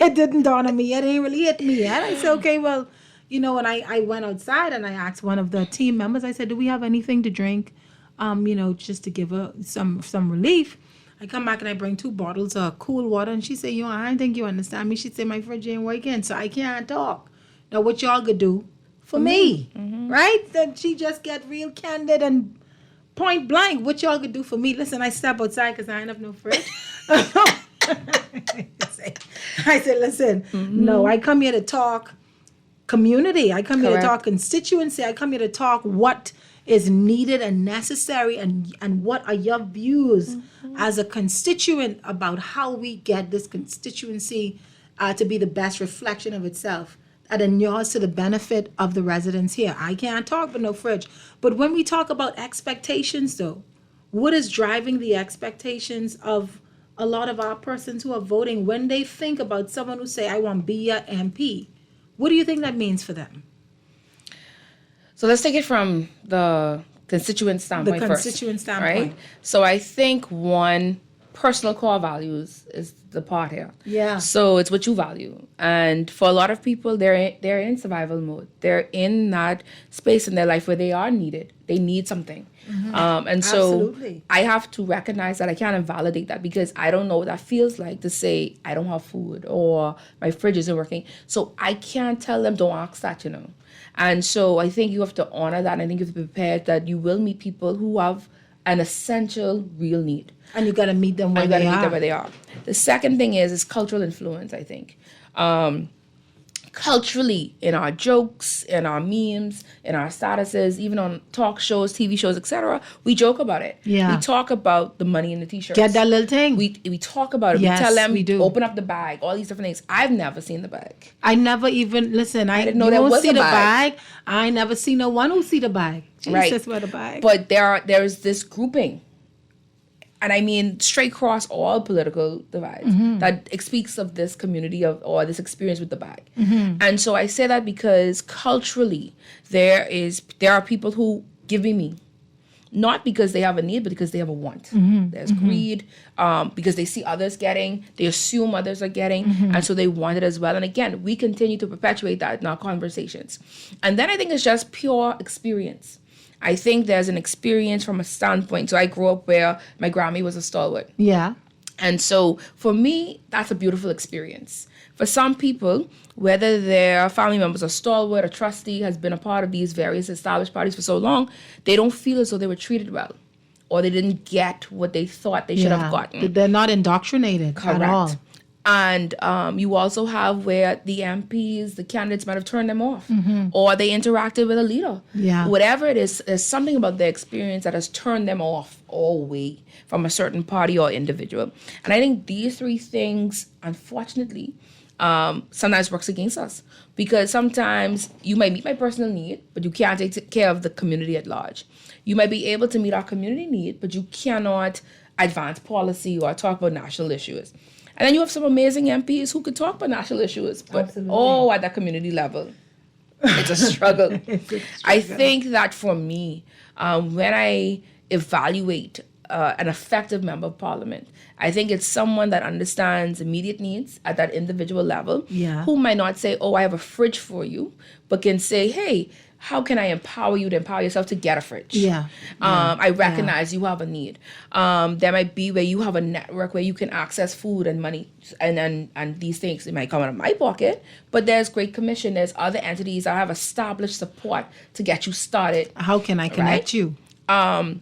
It didn't dawn on me yet. It ain't really hit me yet. I said, okay, well, when I went outside and I asked one of the team members, I said, do we have anything to drink, just to give her some relief? I come back and I bring 2 bottles of cool water, and she said, I don't think you understand me. She said, my fridge ain't working, so I can't talk. Now, what y'all could do for me, right? Then she just get real candid and point blank, what y'all could do for me. Listen, I step outside because I ain't have no fridge. I said, listen, no, I come here to talk community. I come here to talk constituency. I come here to talk what is needed and necessary, and what are your views as a constituent about how we get this constituency to be the best reflection of itself that inures to the benefit of the residents here. I can't talk with no fridge. But when we talk about expectations, though, what is driving the expectations of a lot of our persons who are voting when they think about someone who say, I want to be your MP? What do you think that means for them? So let's take it from the constituent standpoint first. The constituent standpoint. Right? So I think one, personal core values is the part here. Yeah. So it's what you value. And for a lot of people, they're in survival mode. They're in that space in their life where they are needed. They need something. And so I have to recognize that I can't invalidate that, because I don't know what that feels like to say I don't have food or my fridge isn't working. So I can't tell them, don't ask that, And so I think you have to honor that. And I think you have to be prepared that you will meet people who have an essential real need. And you got to meet them where they are. The second thing is cultural influence, I think. Culturally, in our jokes, in our memes, in our statuses, even on talk shows, TV shows, etc., we joke about it. Yeah. We talk about the money in the t-shirts. Get that little thing. We talk about it. Yes, we tell them, we do. Open up the bag, all these different things. I've never seen the bag. I never even, listen, I didn't know there was see a the bag. bag. I never see no one who see the bag. Jesus, where the bag. But there's this grouping, and I mean straight across all political divides, that speaks of this community or this experience with the bag. And so I say that because culturally there are people who give me, not because they have a need, but because they have a want. There's greed, because they see others getting, they assume others are getting, and so they want it as well. And again, we continue to perpetuate that in our conversations. And then I think it's just pure experience. I think there's an experience from a standpoint. So I grew up where my Grammy was a stalwart. Yeah. And so for me, that's a beautiful experience. For some people, whether their family members are stalwart, a trustee, has been a part of these various established parties for so long, they don't feel as though they were treated well, or they didn't get what they thought they should have gotten. They're not indoctrinated at all. And you also have where the MPs, the candidates might have turned them off, or they interacted with a leader. Yeah. Whatever it is, there's something about their experience that has turned them off all the way from a certain party or individual. And I think these 3 things, unfortunately, sometimes works against us, because sometimes you might meet my personal need, but you can't take care of the community at large. You might be able to meet our community need, but you cannot advance policy or talk about national issues. And then you have some amazing MPs who could talk about national issues, but at that community level, it's a struggle. I think that for me, when I evaluate an effective member of parliament, I think it's someone that understands immediate needs at that individual level, who might not say, I have a fridge for you, but can say, hey, how can I empower you to empower yourself to get a fridge? I recognize you have a need. There might be where you have a network where you can access food and money and these things. It might come out of my pocket, but there's Great Commission. There's other entities that have established support to get you started. How can I connect you? The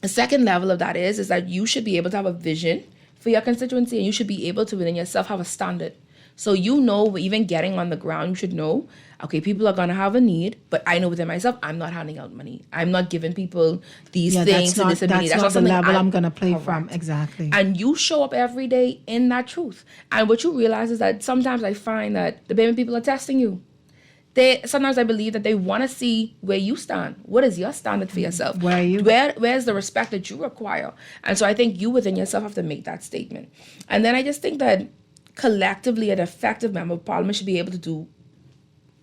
second level of that is that you should be able to have a vision for your constituency, and you should be able to within yourself have a standard. So even getting on the ground, you should know, okay, people are going to have a need, but I know within myself, I'm not handing out money. I'm not giving people these things. That's not the level I'm going to play from. Exactly. And you show up every day in that truth. And what you realize is that sometimes I find that the Bayman people are testing you. sometimes I believe that they want to see where you stand. What is your standard for yourself? Where are you? Where's the respect that you require? And so I think you within yourself have to make that statement. And then I just think that collectively an effective member of parliament should be able to do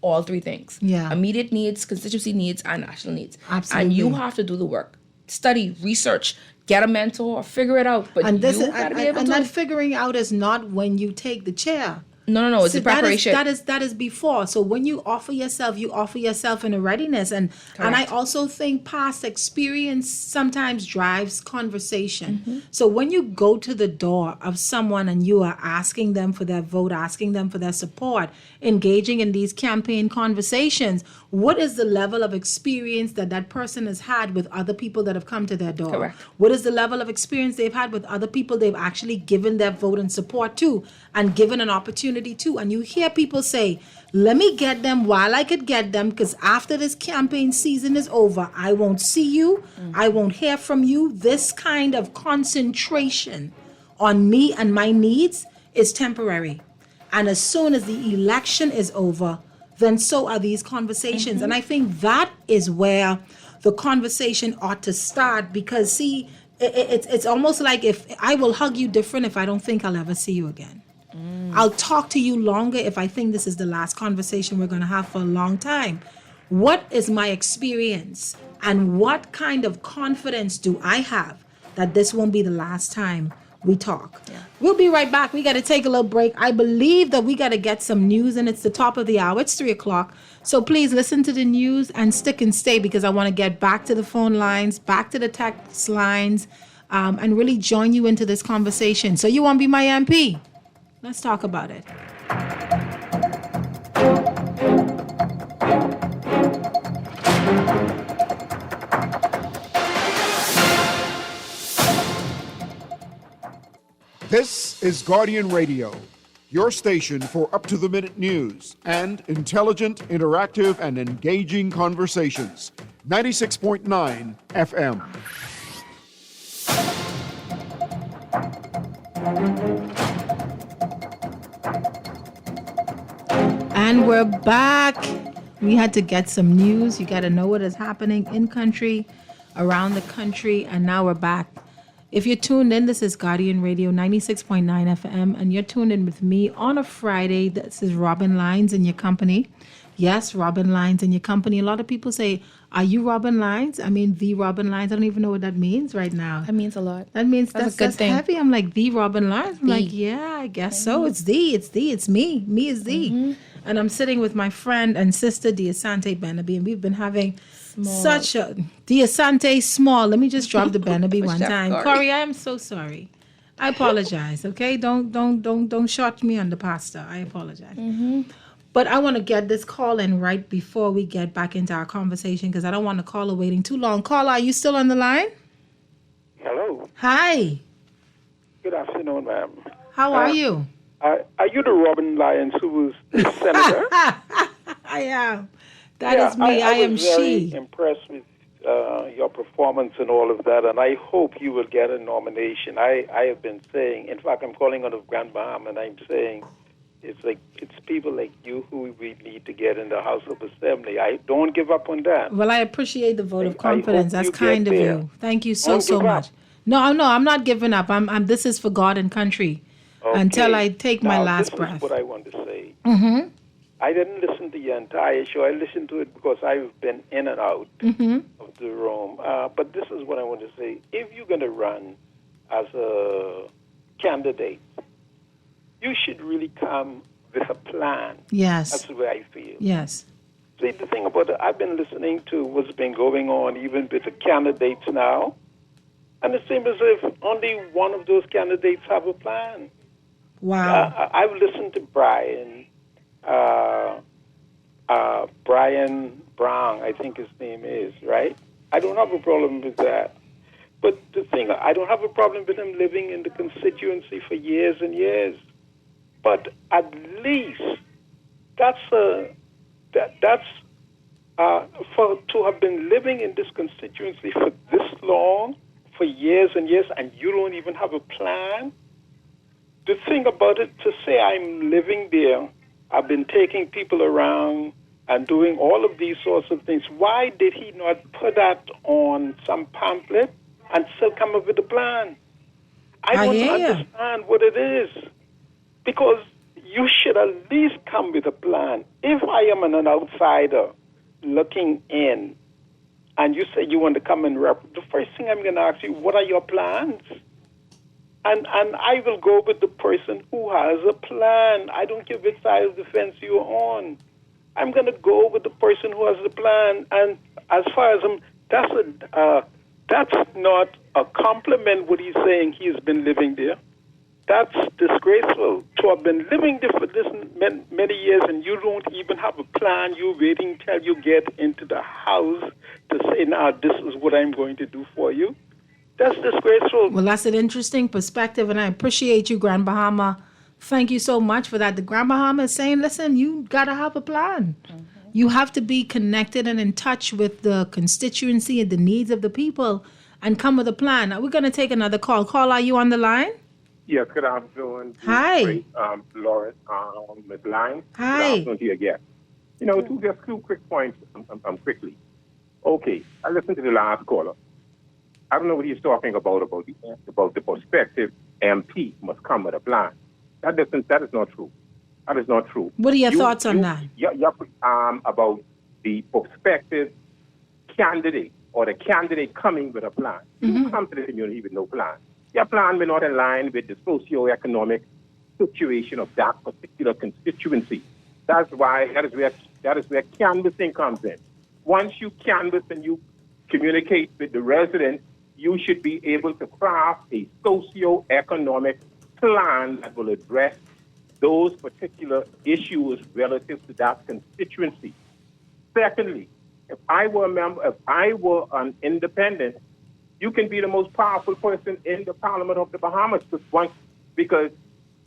all three things. Yeah. Immediate needs, constituency needs, and national needs. Absolutely. And you have to do the work. Study, research, get a mentor, figure it out. But And you gotta be able to. that figuring out is not when you take the chair. No, it's the preparation. That is before. So when you offer yourself in a readiness. And I also think past experience sometimes drives conversation. So when you go to the door of someone and you are asking them for their vote, asking them for their support, engaging in these campaign conversations, what is the level of experience that person has had with other people that have come to their door? Correct. What is the level of experience they've had with other people they've actually given their vote and support to and given an opportunity to? And you hear people say, let me get them while I could get them, because after this campaign season is over, I won't see you. I won't hear from you. This kind of concentration on me and my needs is temporary. And as soon as the election is over, then so are these conversations. And I think that is where the conversation ought to start, because see, it's almost like if I will hug you different if I don't think I'll ever see you again. I'll talk to you longer if I think this is the last conversation we're going to have for a long time. What is my experience and what kind of confidence do I have that this won't be the last time we talk? We'll be right back. We got to take a little break. I believe that we got to get some news, and it's the top of the hour. It's 3:00. So please listen to the news and stick and stay, because I want to get back to the phone lines, back to the text lines, and really join you into this conversation. So you want to be my MP? Let's talk about it. This is Guardian Radio, your station for up-to-the-minute news and intelligent, interactive, and engaging conversations. 96.9 FM. And we're back. We had to get some news. You got to know what is happening in country, around the country, and now we're back. If you're tuned in, this is Guardian Radio 96.9 FM, and you're tuned in with me on a Friday. This is Robin Lyons in your company. Yes, Robin Lyons in your company. A lot of people say, are you Robin Lyons? I mean, the Robin Lyons. I don't even know what that means right now. That means a lot. That means That's a good thing. heavy. I'm like, the Robin Lyons. I'm The. like, yeah, I guess so. It's it's me. Me is the. And I'm sitting with my friend and sister, Diasante Benabi, and we've been having such a Diasante small. Let me just drop the Benabi one Chef time. Corey. Corey, I am so sorry. I apologize. Okay, don't shot me on the pasta. I apologize. But I want to get this call in right before we get back into our conversation, because I don't want the caller waiting too long. Caller, are you still on the line? Hello. Hi. Good afternoon, ma'am. How are you? Are you the Robin Lyons who was the senator? I am. That is me. I am was very she. impressed with your performance and all of that, and I hope you will get a nomination. I have been saying, in fact, I'm calling on the Grand Baham, and I'm saying it's people like you who we need to get in the House of Assembly. I don't give up on that. Well, I appreciate the vote of I confidence. hope That's you kind get of there. you. Thank you Don't so give much. up. No, I'm not giving up. I'm. This is for God and country until I take my Now, last this breath. is what I want to say. Mm-hmm. I didn't listen to the entire show. I listened to it because I've been in and out Mm-hmm. of the room. But this is what I want to say. If you're going to run as a candidate, you should really come with a plan. Yes. That's the way I feel. Yes. See, the thing about it, I've been listening to what's been going on even with the candidates now, and it seems as if only one of those candidates have a plan. Wow. I've listened to Brian Brown, I think his name is, right? I don't have a problem with that. But the thing, I don't have a problem with him living in the constituency for years and years. But at least to have been living in this constituency for this long, for years and years, and you don't even have a plan. The thing about it, to say I'm living there, I've been taking people around, and doing all of these sorts of things. Why did he not put that on some pamphlet and still come up with a plan? I don't understand what it is. Because you should at least come with a plan. If I am an outsider looking in, and you say you want to come and the first thing I'm going to ask you, what are your plans? And I will go with the person who has a plan. I don't care which side of the fence you're on. I'm going to go with the person who has the plan. And as far as that's not a compliment what he's saying he has been living there. That's disgraceful to have been living there for this many years and you don't even have a plan. You're waiting till you get into the house to say, now this is what I'm going to do for you. That's disgraceful. Well, that's an interesting perspective, and I appreciate you, Grand Bahama. Thank you so much for that. The Grand Bahama is saying, listen, you got to have a plan. Mm-hmm. You have to be connected and in touch with the constituency and the needs of the people and come with a plan. Now, we're going to take another call. Call, are you on the line? Yes, good afternoon. Hi. Lawrence, Ms. Line. Hi. Good afternoon to you again. Two quick points quickly. Okay, I listened to the last caller. I don't know what he's talking about the prospective MP must come with a plan. That is not true. That is not true. What are your thoughts on that? About the prospective candidate or the candidate coming with a plan. You come to the community with no plan. Your plan may not align with the socio-economic situation of that particular constituency. That is where canvassing comes in. Once you canvass and you communicate with the residents, you should be able to craft a socio-economic plan that will address those particular issues relative to that constituency. Secondly, if I were an independent, you can be the most powerful person in the Parliament of the Bahamas because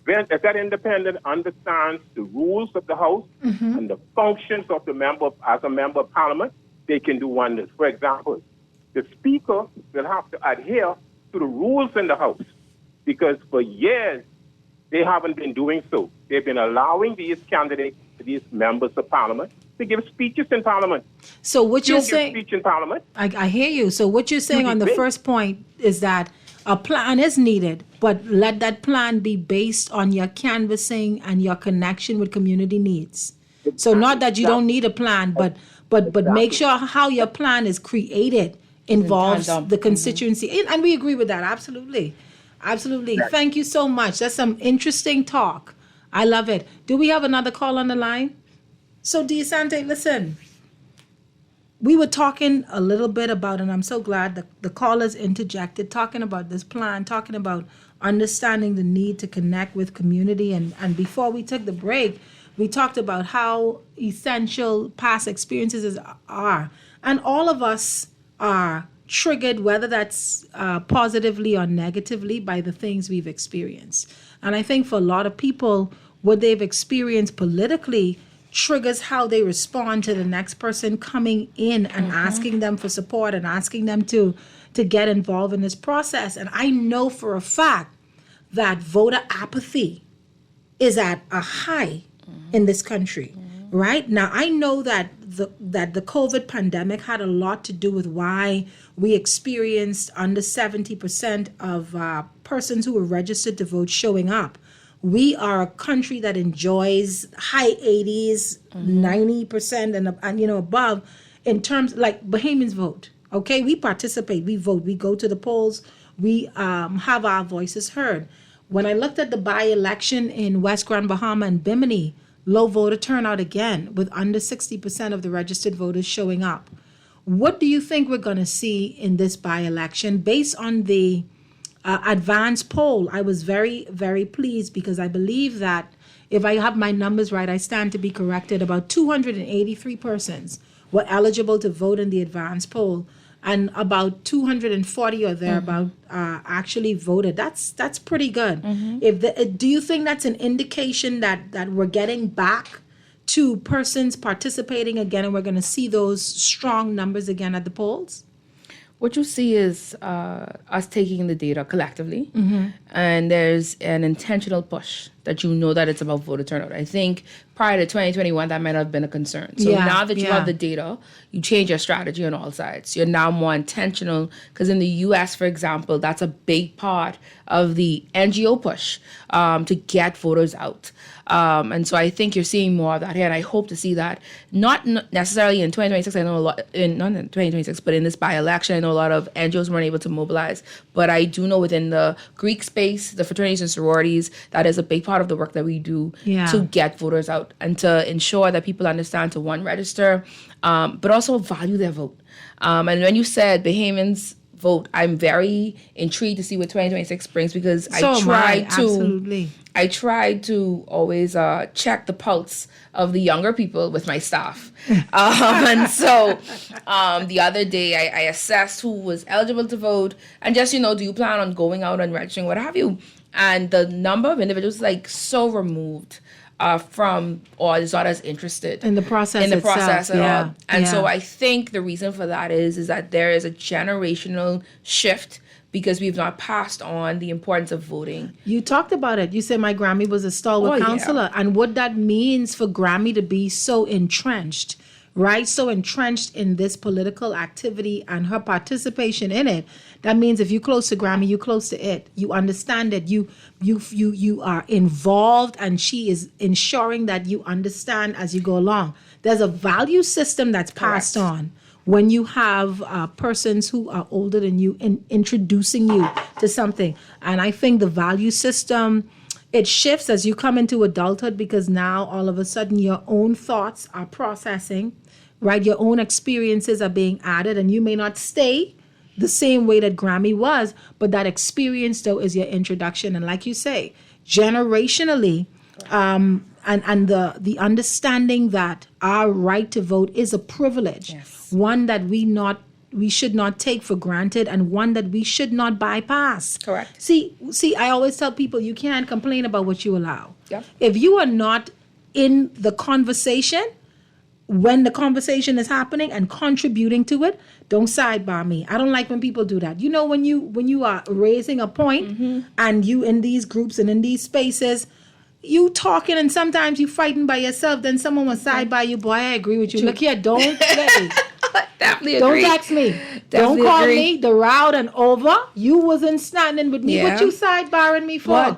if that independent understands the rules of the House and the functions of the member as a member of Parliament, they can do wonders. For example, the Speaker will have to adhere to the rules in the House because for years they haven't been doing so. They've been allowing these candidates, these members of Parliament, to give speeches in Parliament. So what you're saying, speech in Parliament. I hear you. So what you're saying on the first point is that a plan is needed, but let that plan be based on your canvassing and your connection with community needs. So not that you don't need a plan, but make sure how your plan is created involves the constituency. And we agree with that. Absolutely. Absolutely. Right. Thank you so much. That's some interesting talk. I love it. Do we have another call on the line? So, DeSante, listen, we were talking a little bit about, and I'm so glad that the callers interjected, talking about this plan, talking about understanding the need to connect with community. And before we took the break, we talked about how essential past experiences are. And all of us are triggered, whether that's positively or negatively, by the things we've experienced. And I think for a lot of people, what they've experienced politically triggers how they respond to the next person coming in and asking them for support and asking them to get involved in this process. And I know for a fact that voter apathy is at a high in this country. Right now, I know that the COVID pandemic had a lot to do with why we experienced under 70% of persons who were registered to vote showing up. We are a country that enjoys high 80s, 90% and above in terms like Bahamians vote. Okay, we participate, we vote, we go to the polls, we have our voices heard. When I looked at the by-election in West Grand Bahama and Bimini, low voter turnout again, with under 60% of the registered voters showing up. What do you think we're going to see in this by-election? Based on the advanced poll, I was very, very pleased because I believe that if I have my numbers right, I stand to be corrected, about 283 persons were eligible to vote in the advanced poll, and about 240 or thereabout actually voted. That's pretty good. Do you think that's an indication that we're getting back to persons participating again, and we're going to see those strong numbers again at the polls? What you see is us taking the data collectively, and there's an intentional push that you know that it's about voter turnout. I think prior to 2021, that might have been a concern. So now that you have the data, you change your strategy on all sides. You're now more intentional, because in the U.S., for example, that's a big part of the NGO push to get voters out. And so I think you're seeing more of that here, and I hope to see that not necessarily in 2026. I know a lot, not in 2026, but in this by-election, I know a lot of NGOs weren't able to mobilize. But I do know within the Greek space, the fraternities and sororities, that is a big part of the work that we do to get voters out and to ensure that people understand to, one, register, but also value their vote. And when you said Bahamians vote, I'm very intrigued to see what 2026 brings, because I try to always check the pulse of the younger people with my staff. And so the other day I assessed who was eligible to vote, and just, do you plan on going out and registering, what have you? And the number of individuals so removed from, or is not as interested in the process at all. And so I think the reason for that is that there is a generational shift, because we've not passed on the importance of voting. You talked about it. You said my Grammy was a stalwart counselor, and what that means for Grammy to be so entrenched, right? So entrenched in this political activity and her participation in it. That means if you're close to Grammy, you're close to it. You understand it. You are involved, and she is ensuring that you understand as you go along. There's a value system that's passed on when you have persons who are older than you introducing you to something. And I think the value system, it shifts as you come into adulthood, because now all of a sudden your own thoughts are processing, right? Your own experiences are being added, and you may not stay the same way that Grammy was, but that experience though is your introduction. And like you say, generationally, and the understanding that our right to vote is a privilege, one that we should not take for granted, and one that we should not bypass. Correct. See, I always tell people, you can't complain about what you allow. Yep. If you are not in the conversation, when the conversation is happening and contributing to it, don't sidebar me. I don't like when people do that. When you are raising a point, and you in these groups and in these spaces, you talking, and sometimes you fighting by yourself, then someone will sidebar you. Boy, I agree with you. Look here, don't play. Definitely don't agree. text me. Definitely don't call agree. me. The route and over. You wasn't standing with me. What you sidebarring me for?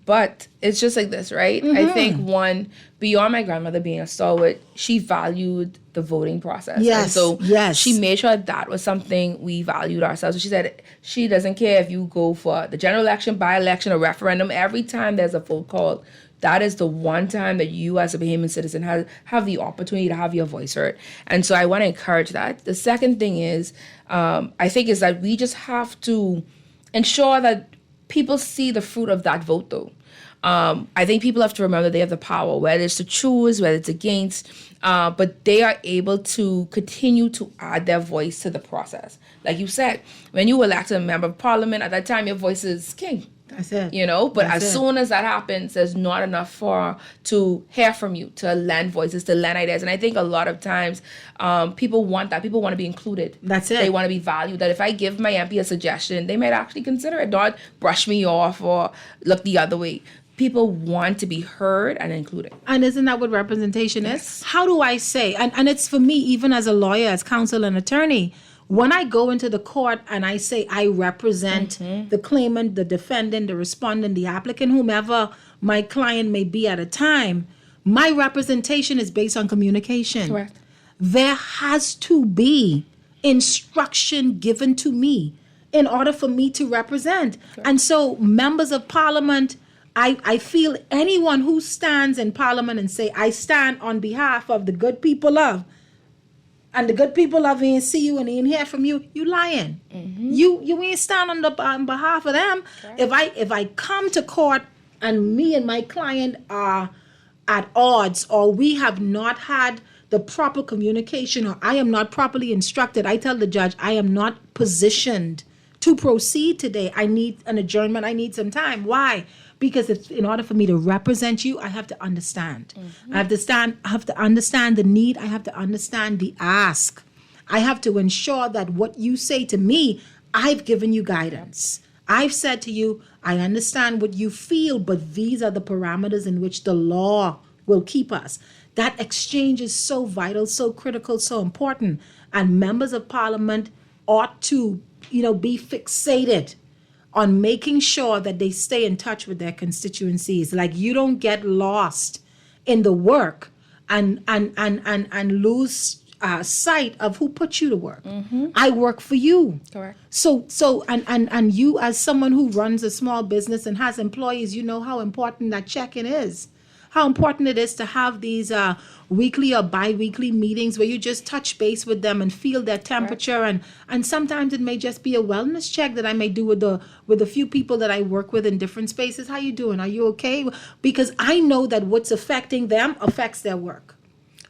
But it's just like this, right? I think, one, beyond my grandmother being a stalwart, she valued the voting process. Yes. And so yes. she made sure that was something we valued ourselves. So she said she doesn't care if you go for the general election, by-election, or referendum. Every time there's a vote called, that is the one time that you as a Bahamian citizen have the opportunity to have your voice heard. And so I want to encourage that. The second thing is, I think, is that we just have to ensure that people see the fruit of that vote, though. I think people have to remember they have the power, whether it's to choose, whether it's against, but they are able to continue to add their voice to the process. Like you said, when you elect a member of parliament, at that time your voice is king. That's it. But as soon as that happens, there's not enough to hear from you, to lend voices, to lend ideas. And I think a lot of times people want that. People want to be included. That's it. They want to be valued. That if I give my MP a suggestion, they might actually consider it, not brush me off or look the other way. People want to be heard and included. And isn't that what representation is? How do I say, and it's for me, even as a lawyer, as counsel and attorney, when I go into the court and I say I represent the claimant, the defendant, the respondent, the applicant, whomever my client may be at a time, my representation is based on communication. Correct. There has to be instruction given to me in order for me to represent. Correct. And so members of parliament, I feel anyone who stands in parliament and say, I stand on behalf of the good people of, and the good people of ain't see you and ain't hear from you, you lying. You ain't stand on behalf of them. Right. If I come to court and me and my client are at odds, or we have not had the proper communication, or I am not properly instructed, I tell the judge, I am not positioned to proceed today. I need an adjournment. I need some time. Why? Because in order for me to represent you, I have to understand. I have to understand the need. I have to understand the ask. I have to ensure that what you say to me, I've given you guidance. I've said to you, I understand what you feel, but these are the parameters in which the law will keep us. That exchange is so vital, so critical, so important. And members of parliament ought to, be fixated on making sure that they stay in touch with their constituencies. Like, you don't get lost in the work and lose sight of who put you to work. I work for you. Correct. So and you, as someone who runs a small business and has employees, you know how important that check-in is. How important it is to have these weekly or bi-weekly meetings where you just touch base with them and feel their temperature. And sometimes it may just be a wellness check that I may do with the few people that I work with in different spaces. How you doing? Are you okay? Because I know that what's affecting them affects their work.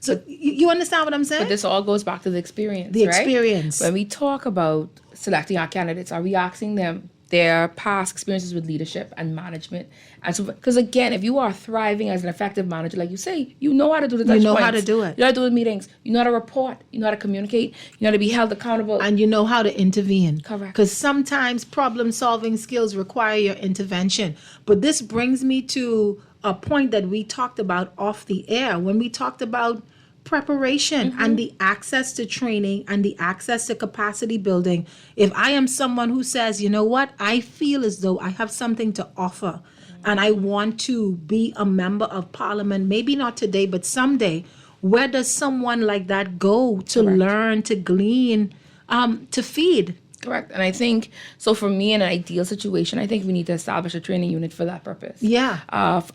So you understand what I'm saying? But this all goes back to the experience, The right? experience. When we talk about selecting our candidates, are we asking them their past experiences with leadership and management? And so, because again, if you are thriving as an effective manager, like you say, you know how to do the touch You know points. how to do it. You know how to do the meetings. You know how to report. You know how to communicate. You know how to be held accountable. And you know how to intervene. Correct. Because sometimes problem-solving skills require your intervention. But this brings me to a point that we talked about off the air when we talked about preparation and the access to training and the access to capacity building. If I am someone who says, you know what, I feel as though I have something to offer and I want to be a member of parliament, maybe not today, but someday, where does someone like that go to learn, to glean, to feed? Correct. And I think, so for me, in an ideal situation, I think we need to establish a training unit for that purpose. Yeah.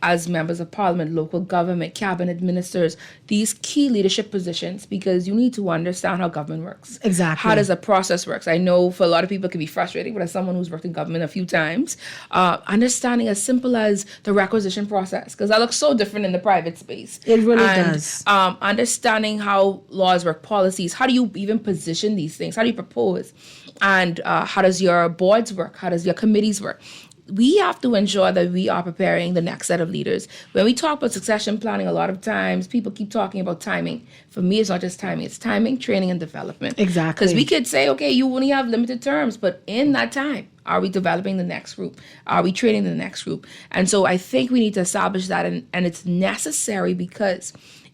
As members of parliament, local government, cabinet ministers, these key leadership positions, because you need to understand how government works. Exactly. How does the process works? I know for a lot of people it can be frustrating, but as someone who's worked in government a few times, understanding as simple as the requisition process, because that looks so different in the private space. It really does. Understanding how laws work, policies, how do you even position these things? How do you propose? And how does your boards work? How does your committees work? We have to ensure that we are preparing the next set of leaders. When we talk about succession planning, a lot of times people keep talking about timing. For me, it's not just timing. It's timing, training, and development. Exactly. Because we could say, okay, you only have limited terms, but in that time, are we developing the next group? Are we training the next group? And so I think we need to establish that, and it's necessary because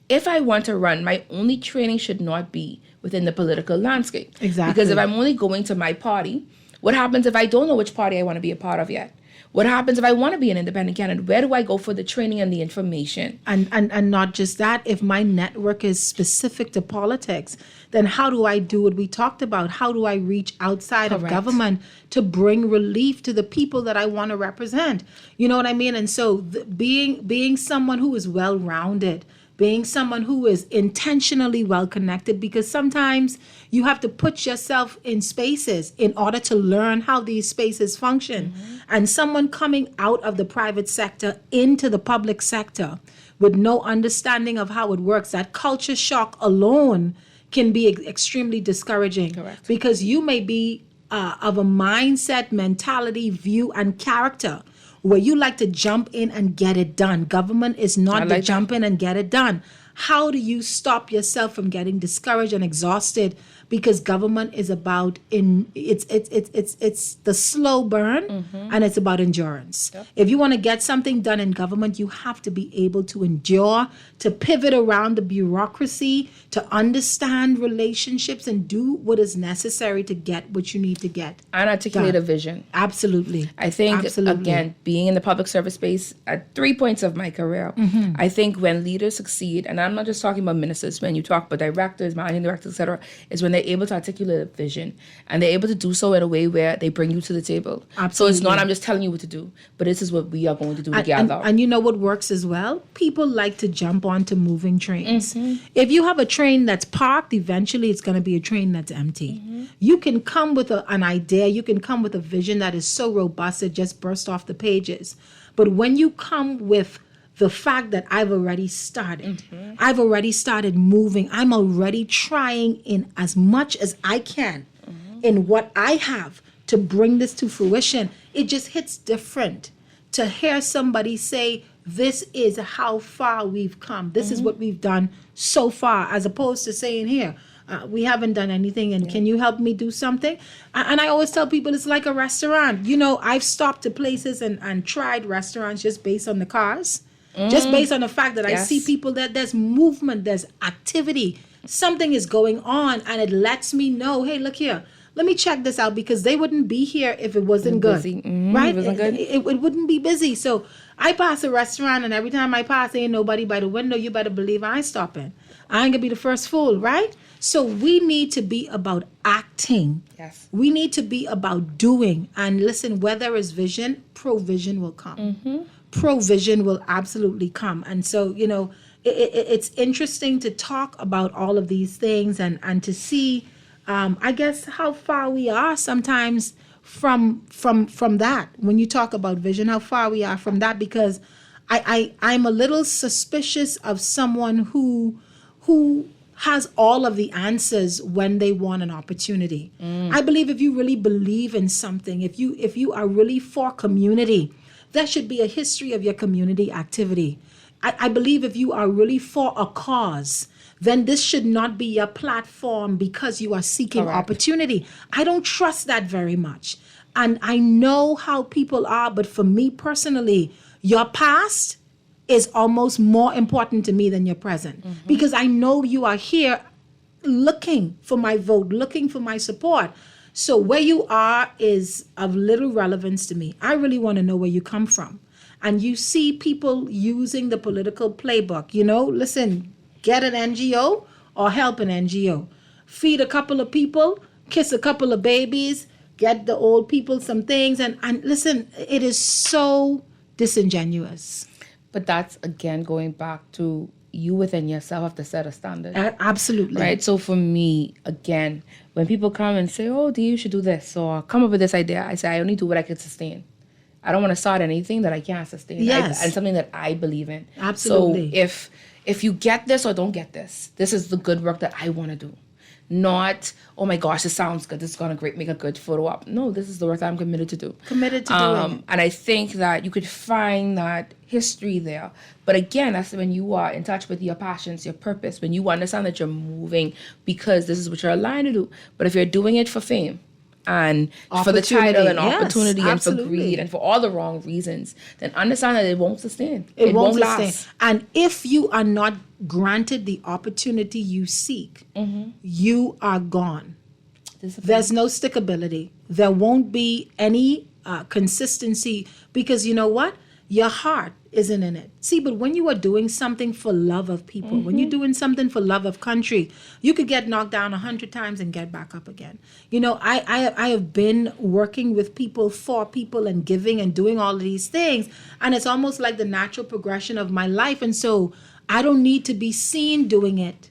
if I want to run, my only training should not be within the political landscape. Exactly. Because if I'm only going to my party, what happens if I don't know which party I want to be a part of yet? What happens if I want to be an independent candidate? Where do I go for the training and the information? And not just that, if my network is specific to politics, then how do I do what we talked about? How do I reach outside of government to bring relief to the people that I want to represent? You know what I mean? And so being someone who is well-rounded, being someone who is intentionally well-connected, because sometimes you have to put yourself in spaces in order to learn how these spaces function. And someone coming out of the private sector into the public sector with no understanding of how it works, that culture shock alone can be extremely discouraging. Correct. Because you may be of a mindset, mentality, view, and character where you like to jump in and get it done. Government is not to jump in and get it done. How do you stop yourself from getting discouraged and exhausted? Because government is about it's the slow burn and it's about endurance. Yep. If you want to get something done in government, you have to be able to endure, to pivot around the bureaucracy, to understand relationships and do what is necessary to get what you need to get. And articulate done. a vision. Absolutely. I think, Absolutely. again, being in the public service space at 3 points of my career, I think when leaders succeed, and I'm not just talking about ministers, when you talk about directors, managing directors, etc., is when they're able to articulate a vision and they're able to do so in a way where they bring you to the table. Absolutely. So it's not I'm just telling you what to do, but this is what we are going to do together. And you know what works as well? People like to jump onto moving trains. If you have a train that's parked, eventually it's going to be a train that's empty. You can come with an idea, you can come with a vision that is so robust it just bursts off the pages. But when you come with the fact that I've already started, I've already started moving, I'm already trying in as much as I can in what I have to bring this to fruition, it just hits different to hear somebody say, this is how far we've come. This is what we've done so far, as opposed to saying here, we haven't done anything, and can you help me do something? And I always tell people it's like a restaurant. You know, I've stopped to places and tried restaurants just based on the cars, just based on the fact that I see people that there's movement, there's activity, something is going on, and it lets me know, hey, look here, let me check this out, because they wouldn't be here if it wasn't good, right? It wasn't good. It wouldn't be busy. So I pass a restaurant, and every time I pass, ain't nobody by the window. You better believe I ain't stopping. I ain't gonna be the first fool, right? So we need to be about acting. Yes. We need to be about doing. And listen, where there is vision, provision will come. Provision will absolutely come. And so, you know, it's interesting to talk about all of these things and to see, I guess, how far we are sometimes from that. When you talk about vision, how far we are from that, because I'm a little suspicious of someone who has all of the answers when they want an opportunity. I believe if you really believe in something, if you are really for community, there should be a history of your community activity. I believe if you are really for a cause, then this should not be your platform because you are seeking opportunity. I don't trust that very much. And I know how people are, but for me personally, your past is almost more important to me than your present, because I know you are here looking for my vote, looking for my support. So where you are is of little relevance to me. I really want to know where you come from. And you see people using the political playbook, you know, listen, get an NGO or help an NGO. Feed a couple of people, kiss a couple of babies, get the old people some things. And listen, it is so disingenuous. But that's, again, going back to you within yourself have to set a standard. Absolutely. Right? So for me, again, when people come and say, oh, Dee, you should do this, or come up with this idea, I say, I only do what I can sustain. I don't want to start anything that I can't sustain. Yes. And something that I believe in. Absolutely. So if you get this or don't get this, this is the good work that I want to do. Not, oh my gosh, this sounds good. This is going to make a good photo op. No, this is the work that I'm committed to do. Committed to doing it. And I think that you could find that history there. But again, that's when you are in touch with your passions, your purpose, when you understand that you're moving because this is what you're aligned to do. But if you're doing it for fame, and for the title and opportunity and for greed and for all the wrong reasons, then understand that it won't sustain. It won't last. And if you are not granted the opportunity you seek, you are gone. There's no stickability. There won't be any consistency, because you know what? Your heart isn't in it. See, but when you are doing something for love of people, when you're doing something for love of country, you could get knocked down 100 times and get back up again. You know, I have been working with people, for people, and giving and doing all of these things, and it's almost like the natural progression of my life. And so I don't need to be seen doing it.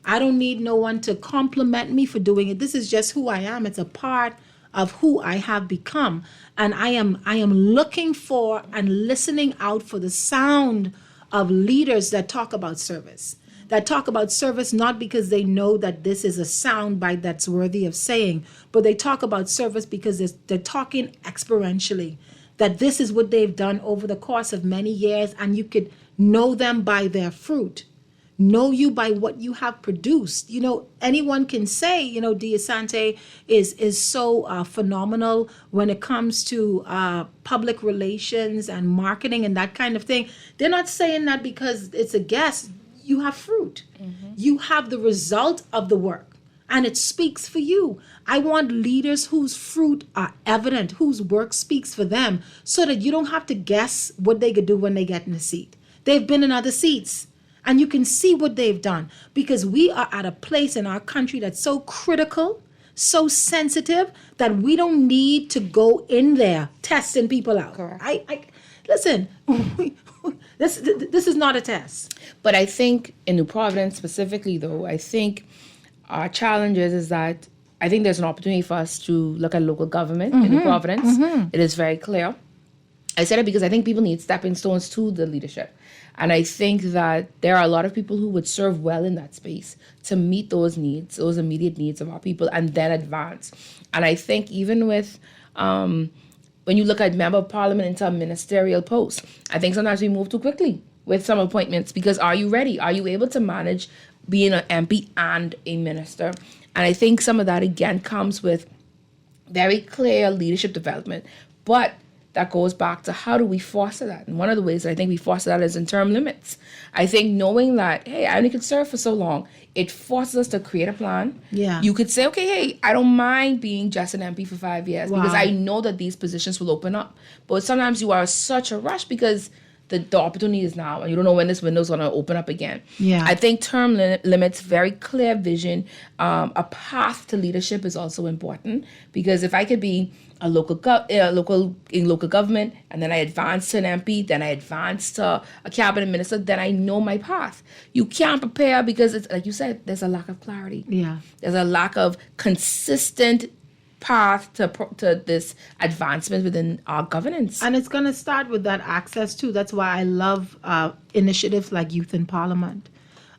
I don't need no one to compliment me for doing it. This is just who I am. It's a part of who I have become. And I am looking for and listening out for the sound of leaders that talk about service. That talk about service not because they know that this is a sound bite that's worthy of saying, but they talk about service because they're talking experientially. That this is what they've done over the course of many years, and you could know them by their fruit. Know you by what you have produced. You know, anyone can say, you know, Dee Asante is so phenomenal when it comes to public relations and marketing and that kind of thing. They're not saying that because it's a guess. You have fruit. You have the result of the work, and it speaks for you. I want leaders whose fruit are evident, whose work speaks for them, so that you don't have to guess what they could do when they get in the seat. They've been in other seats. And you can see what they've done, because we are at a place in our country that's so critical, so sensitive, that we don't need to go in there testing people out. Correct. Listen, this is not a test. But I think in New Providence specifically, though, I think our challenge is that I think there's an opportunity for us to look at local government in New Providence. It is very clear. I said it because I think people need stepping stones to the leadership. And I think that there are a lot of people who would serve well in that space to meet those needs, those immediate needs of our people, and then advance. And I think even with, when you look at member of parliament into a ministerial post, I think sometimes we move too quickly with some appointments, because are you ready? Are you able to manage being an MP and a minister. And I think some of that, again, comes with very clear leadership development. But that goes back to how do we foster that? And one of the ways that I think we foster that is in term limits. I think knowing that, hey, I only can serve for so long, it forces us to create a plan. Yeah. You could say, okay, hey, I don't mind being just an MP for 5 years because I know that these positions will open up. But sometimes you are such a rush because the opportunity is now and you don't know when this window is going to open up again. Yeah. I think term limits, very clear vision, a path to leadership is also important because if I could be a local government, and then I advance to an MP, then I advance to a cabinet minister, then I know my path. You can't prepare because it's like you said, there's a lack of clarity. Yeah. There's a lack of consistent path to this advancement within our governance. And it's going to start with that access too. That's why I love initiatives like Youth in Parliament.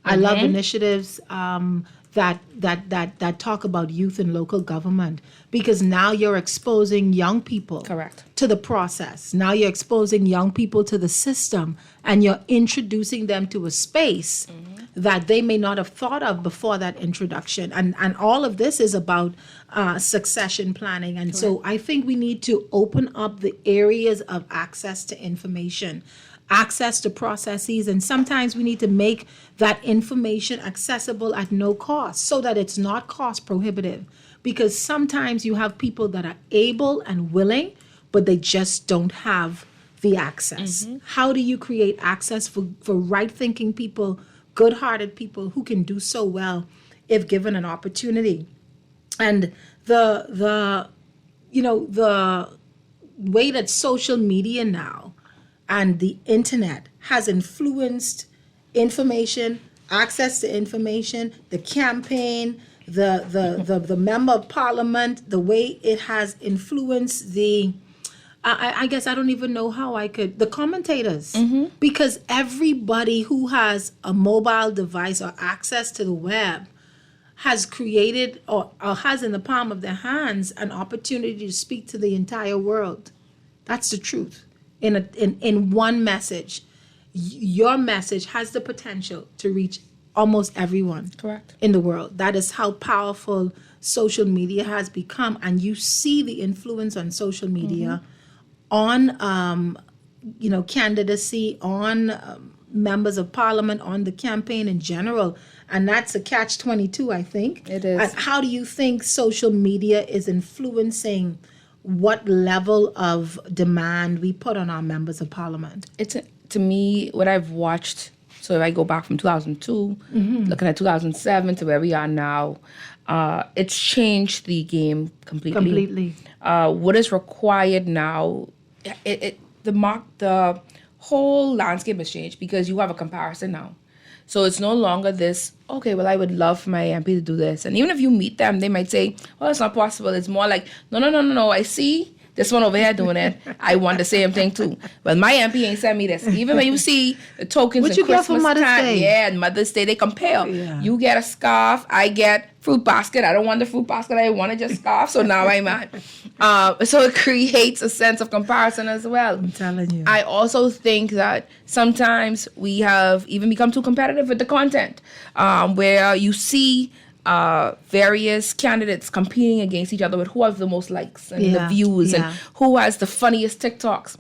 I love initiatives that talk about youth in local government, because now you're exposing young people to the process. Now you're exposing young people to the system, and you're introducing them to a space that they may not have thought of before that introduction. And all of this is about succession planning. And so I think we need to open up the areas of access to information, access to processes, and sometimes we need to make that information accessible at no cost so that it's not cost prohibitive, because sometimes you have people that are able and willing, but they just don't have the access. How do you create access for right-thinking people, good-hearted people who can do so well if given an opportunity? And the way that social media now and the internet has influenced information, access to information, the campaign, the member of parliament, the way it has influenced I guess I don't even know how the commentators, because everybody who has a mobile device or access to the web has created or has in the palm of their hands an opportunity to speak to the entire world. That's the truth. In one message, your message has the potential to reach almost everyone in the world. That is how powerful social media has become. And you see the influence on social media on candidacy, on members of parliament, on the campaign in general. And that's a catch-22, I think. It is. And how do you think social media is influencing what level of demand we put on our members of parliament? To me, what I've watched, so if I go back from 2002, looking at 2007 to where we are now, it's changed the game completely. What is required now, the whole landscape has changed because you have a comparison now. So it's no longer this, okay, well, I would love for my MP to do this. And even if you meet them, they might say, well, it's not possible. It's more like, no, I see this one over here doing it. I want the same thing too. But my MP ain't sent me this. Even when you see the tokens what and you Christmas get for Mother's time, Day? and Mother's Day, they compare. You get a scarf, I get fruit basket. I don't want the fruit basket. I wanted just scarf. So now I'm mad. So it creates a sense of comparison as well. I'm telling you. I also think that sometimes we have even become too competitive with the content, where you see various candidates competing against each other with who has the most likes and the views and who has the funniest TikToks.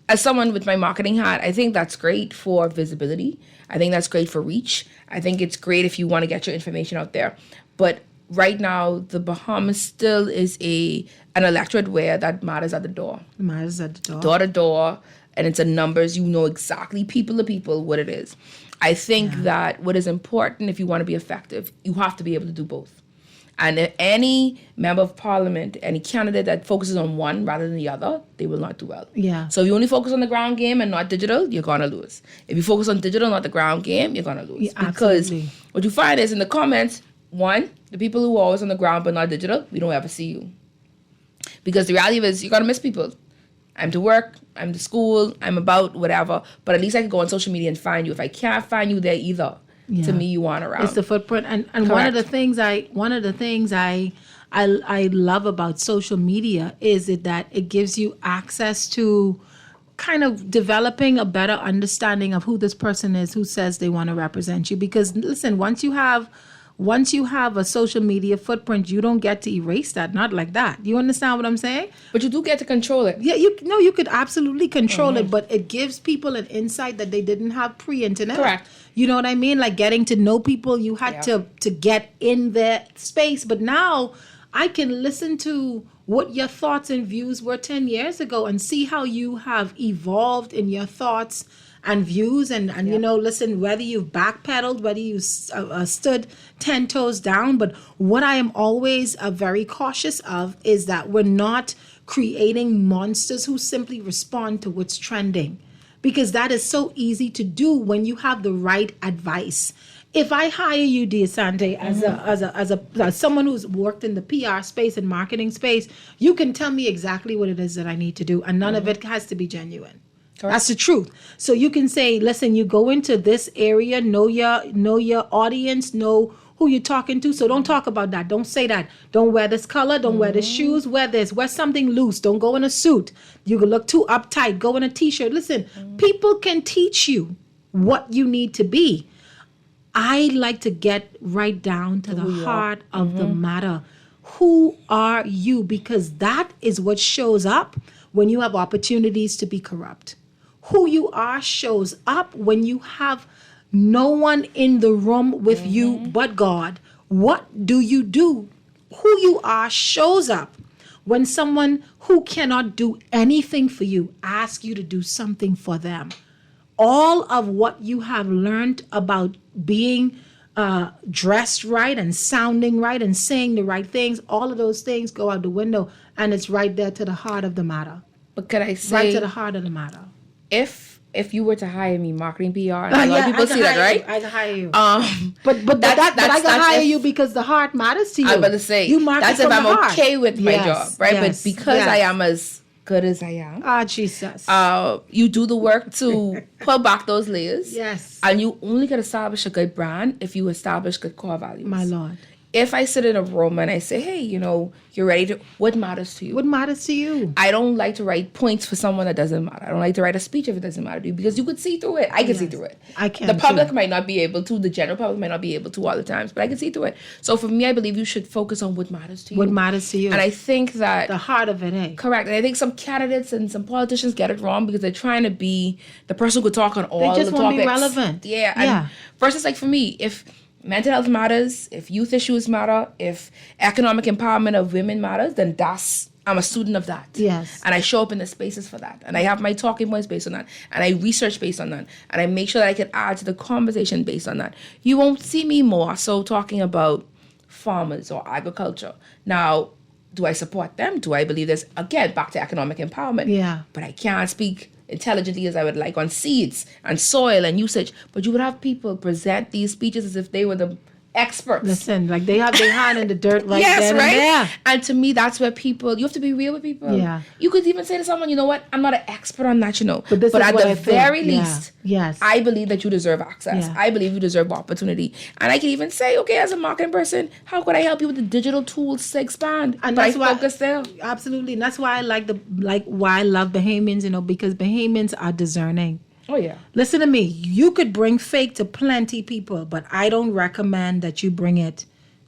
As someone with my marketing hat, I think that's great for visibility. I think that's great for reach. I think it's great if you want to get your information out there. But right now, the Bahamas still is an electorate where that matters at the door. It matters at the door. Door to door. And it's in numbers. You know exactly, people to people, what it is. I think that what is important if you want to be effective, you have to be able to do both. And if any member of parliament, any candidate that focuses on one rather than the other, they will not do well. Yeah. So if you only focus on the ground game and not digital, you're going to lose. If you focus on digital, not the ground game, you're going to lose. Yeah, because absolutely. what you find is in the comments, one, the people who are always on the ground but not digital, we don't ever see you. Because the reality is you're going to miss people. I'm to work, I'm to school, I'm about whatever, but at least I can go on social media and find you. If I can't find you there either, to me, you aren't around. It's the footprint, and one of the things I love about social media is that it gives you access to kind of developing a better understanding of who this person is who says they want to represent you. Because listen, once you have a social media footprint, you don't get to erase that. Not like that. You understand what I'm saying? But you do get to control it. Yeah, you could absolutely control it, but it gives people an insight that they didn't have pre-internet. Correct. You know what I mean? Like getting to know people, you had to get in their space. But now I can listen to what your thoughts and views were 10 years ago and see how you have evolved in your thoughts and views and you know, listen, whether you've backpedaled, whether you stood 10 toes down. But what I am always very cautious of is that we're not creating monsters who simply respond to what's trending, because that is so easy to do when you have the right advice. If I hire you, Deasante, as someone who's worked in the PR space and marketing space, you can tell me exactly what it is that I need to do, and none of it has to be genuine. Correct. That's the truth. So you can say, listen, you go into this area, know your audience, know who you're talking to. So don't talk about that. Don't say that. Don't wear this color. Don't wear the shoes. Wear this. Wear something loose. Don't go in a suit. You can look too uptight. Go in a t-shirt. Listen, people can teach you what you need to be. I like to get right down to the heart of the matter. Who are you? Because that is what shows up when you have opportunities to be corrupt. Who you are shows up when you have no one in the room with you but God. What do? Who you are shows up when someone who cannot do anything for you asks you to do something for them. All of what you have learned about being dressed right and sounding right and saying the right things, all of those things go out the window, and it's right there to the heart of the matter. But could I say, right to the heart of the matter? If you were to hire me, marketing PR, and a lot of people see that, right? I can hire you. But I can hire you because the heart matters to you. I'm about to say, that's if I'm okay with my job, right? But because I am as good as I am, Jesus, you do the work to pull back those layers. Yes, and you only can establish a good brand if you establish good core values. My Lord. If I sit in a room and I say, hey, you know, you're ready to, what matters to you? What matters to you? I don't like to write points for someone that doesn't matter. I don't like to write a speech if it doesn't matter to you, because you could see through it. I can see through it. I can. The public might not be able to, the general public might not be able to all the times, but I can see through it. So for me, I believe you should focus on what matters to you. What matters to you. And I think that... the heart of it, eh? Correct. And I think some candidates and some politicians get it wrong because they're trying to be the person who could talk on all the topics. They just want to be relevant. Yeah. And versus like for me, if mental health matters, if youth issues matter, if economic empowerment of women matters, then I'm a student of that. Yes. And I show up in the spaces for that. And I have my talking points based on that. And I research based on that. And I make sure that I can add to the conversation based on that. You won't see me more so talking about farmers or agriculture. Now, do I support them? Do I believe there's, again, back to economic empowerment? Yeah. But I can't speak intelligently as I would like on seeds and soil and usage. But you would have people present these speeches as if they were the experts. Listen, like they have their hand in the dirt right yes, then right? and there. And to me, that's where people, you have to be real with people. Yeah. You could even say to someone, you know what, I'm not an expert on that, you know. But at the very least, yes, I believe that you deserve access. Yeah. I believe you deserve opportunity. And I can even say, okay, as a marketing person, how could I help you with the digital tools to expand? And but that's why focus there. Absolutely. And that's why I why I love Bahamians, you know, because Bahamians are discerning. Oh, yeah. Listen to me. You could bring fake to plenty people, but I don't recommend that you bring it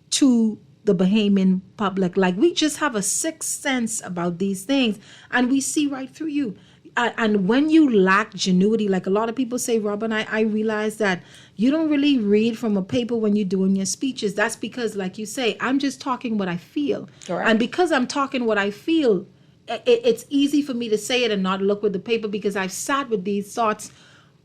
to the Bahamian public. Like, we just have a sixth sense about these things, and we see right through you. And when you lack genuity, like a lot of people say, Robin, I realize that you don't really read from a paper when you're doing your speeches. That's because, like you say, I'm just talking what I feel. Correct. And because I'm talking what I feel, it's easy for me to say it and not look with the paper, because I've sat with these thoughts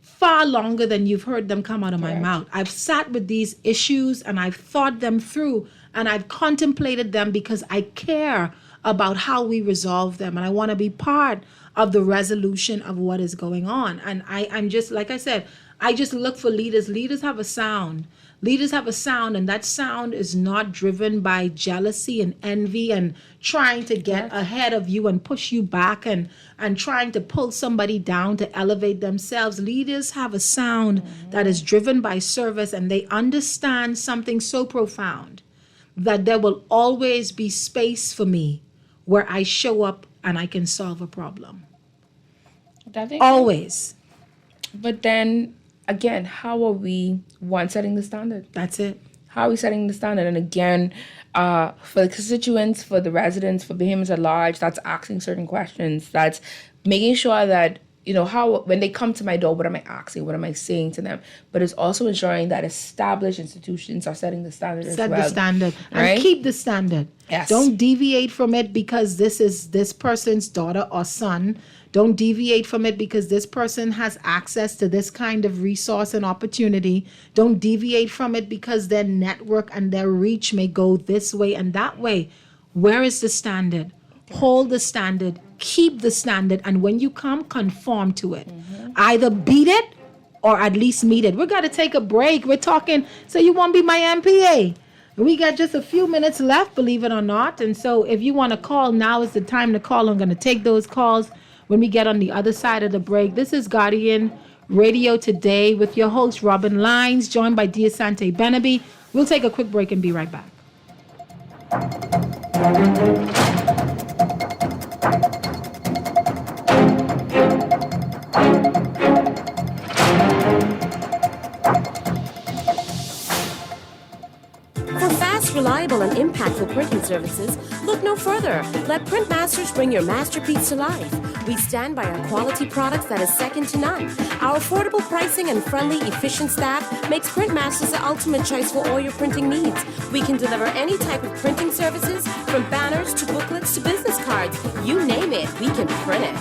far longer than you've heard them come out of my mouth. I've sat with these issues and I've thought them through and I've contemplated them because I care about how we resolve them, and I want to be part of the resolution of what is going on. And I'm just, like I said, I just look for leaders. Leaders have a sound. Leaders have a sound, and that sound is not driven by jealousy and envy and trying to get ahead of you and push you back and trying to pull somebody down to elevate themselves. Leaders have a sound that is driven by service, and they understand something so profound that there will always be space for me where I show up and I can solve a problem. Always. But then again, how are we setting the standard? That's it. How are we setting the standard? And again, for the constituents, for the residents, for Bahamians at large, that's asking certain questions. That's making sure that, how when they come to my door, what am I asking? What am I saying to them? But it's also ensuring that established institutions are setting the standard as well. Set the standard. Right? And keep the standard. Yes. Don't deviate from it because this is this person's daughter or son. Don't deviate from it because this person has access to this kind of resource and opportunity. Don't deviate from it because their network and their reach may go this way and that way. Where is the standard? Hold the standard. Keep the standard. And when you come, conform to it. Either beat it or at least meet it. We're going to take a break. We're talking, so you want to be my MPA? We got just a few minutes left, believe it or not. And so if you want to call, now is the time to call. I'm going to take those calls when we get on the other side of the break. This is Guardian Radio Today with your host, Robin Lines, joined by Deasante Benaby. We'll take a quick break and be right back. Reliable and impactful printing services, look no further. Let Printmasters bring your masterpiece to life. We stand by our quality products that is second to none. Our affordable pricing and friendly, efficient staff makes Printmasters the ultimate choice for all your printing needs. We can deliver any type of printing services, from banners to booklets to business cards. You name it, we can print it.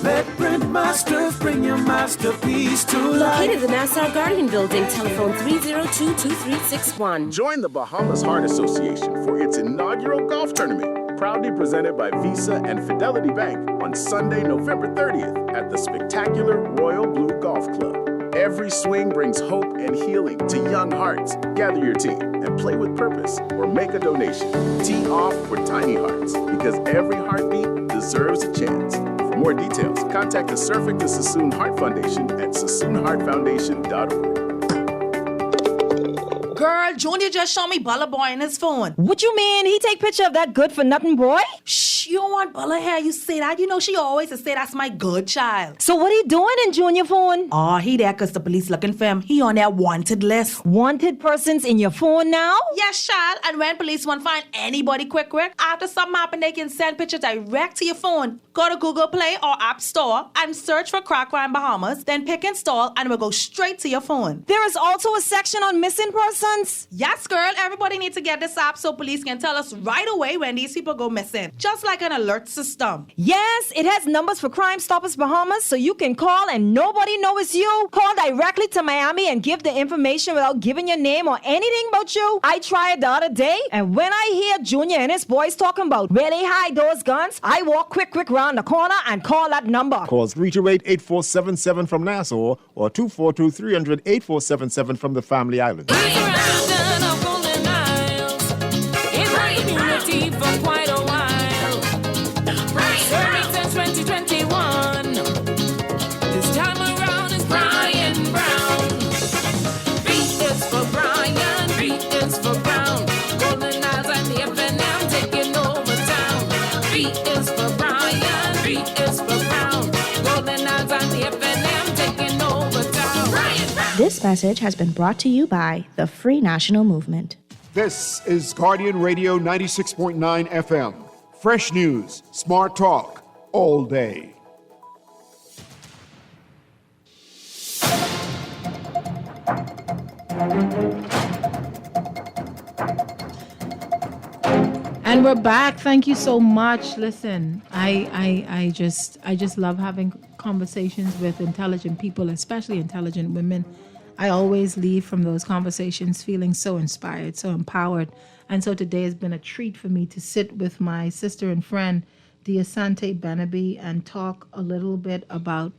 Let Printmasters bring your masterpiece to life. Located in the Nassau Guardian Building, telephone 302-2361. Join the Bahamas Heart Association for its inaugural golf tournament, proudly presented by Visa and Fidelity Bank on Sunday, November 30th at the spectacular Royal Blue Golf Club. Every swing brings hope and healing to young hearts. Gather your team and play with purpose or make a donation. Tee off for tiny hearts, because every heartbeat deserves a chance. For more details, contact the Surfing the Sassoon Heart Foundation at sassoonheartfoundation.org. Girl, Junior just showed me Bella Boy in his phone. What you mean? He take picture of that good for nothing boy? Shh, you don't want Bella here. You say that. You know she always say that's my good child. So what he doing in Junior phone? Oh, he there because the police looking for him. He on their wanted list. Wanted persons in your phone now? Yes, child. And when police want to find anybody quick, after something happen, they can send pictures direct to your phone. Go to Google Play or App Store and search for Crack Crime Bahamas. Then pick install and it will go straight to your phone. There is also a section on missing persons. Yes, girl. Everybody needs to get this app so police can tell us right away when these people go missing. Just like an alert system. Yes, it has numbers for Crime Stoppers Bahamas, so you can call and nobody knows it's you. Call directly to Miami and give the information without giving your name or anything about you. I tried the other day, and when I hear Junior and his boys talking about where they hide those guns, I walk quick round the corner and call that number. Call 328-8477 from Nassau or 242-300-8477 from the Family Island. This message has been brought to you by the Free National Movement. This is Guardian Radio 96.9 FM. Fresh news, smart talk, all day. And we're back. Thank you so much. Listen, I just love having conversations with intelligent people, especially intelligent women. I always leave from those conversations feeling so inspired, so empowered. And so today has been a treat for me to sit with my sister and friend, Deasante Benaby, and talk a little bit about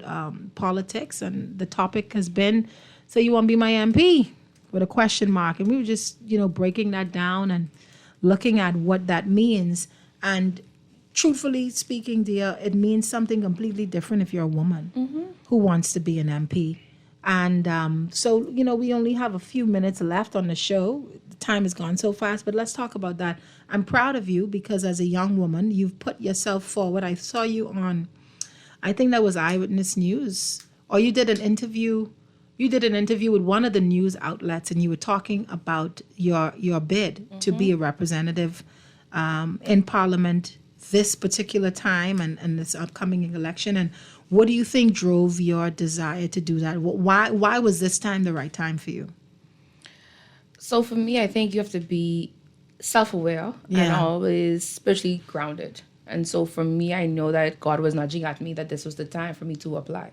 politics. And the topic has been, so you want to be my MP? With a question mark. And we were just, breaking that down and looking at what that means. And truthfully speaking, dear, it means something completely different if you're a woman who wants to be an MP. And so, we only have a few minutes left on the show. The time has gone so fast, but let's talk about that. I'm proud of you because as a young woman, you've put yourself forward. I saw you on I think that was Eyewitness News, or you did an interview. You did an interview with one of the news outlets, and you were talking about your bid to be a representative in Parliament this particular time and this upcoming election. And what do you think drove your desire to do that? Why was this time the right time for you? So for me, I think you have to be self-aware and always spiritually grounded. And so for me, I know that God was nudging at me that this was the time for me to apply.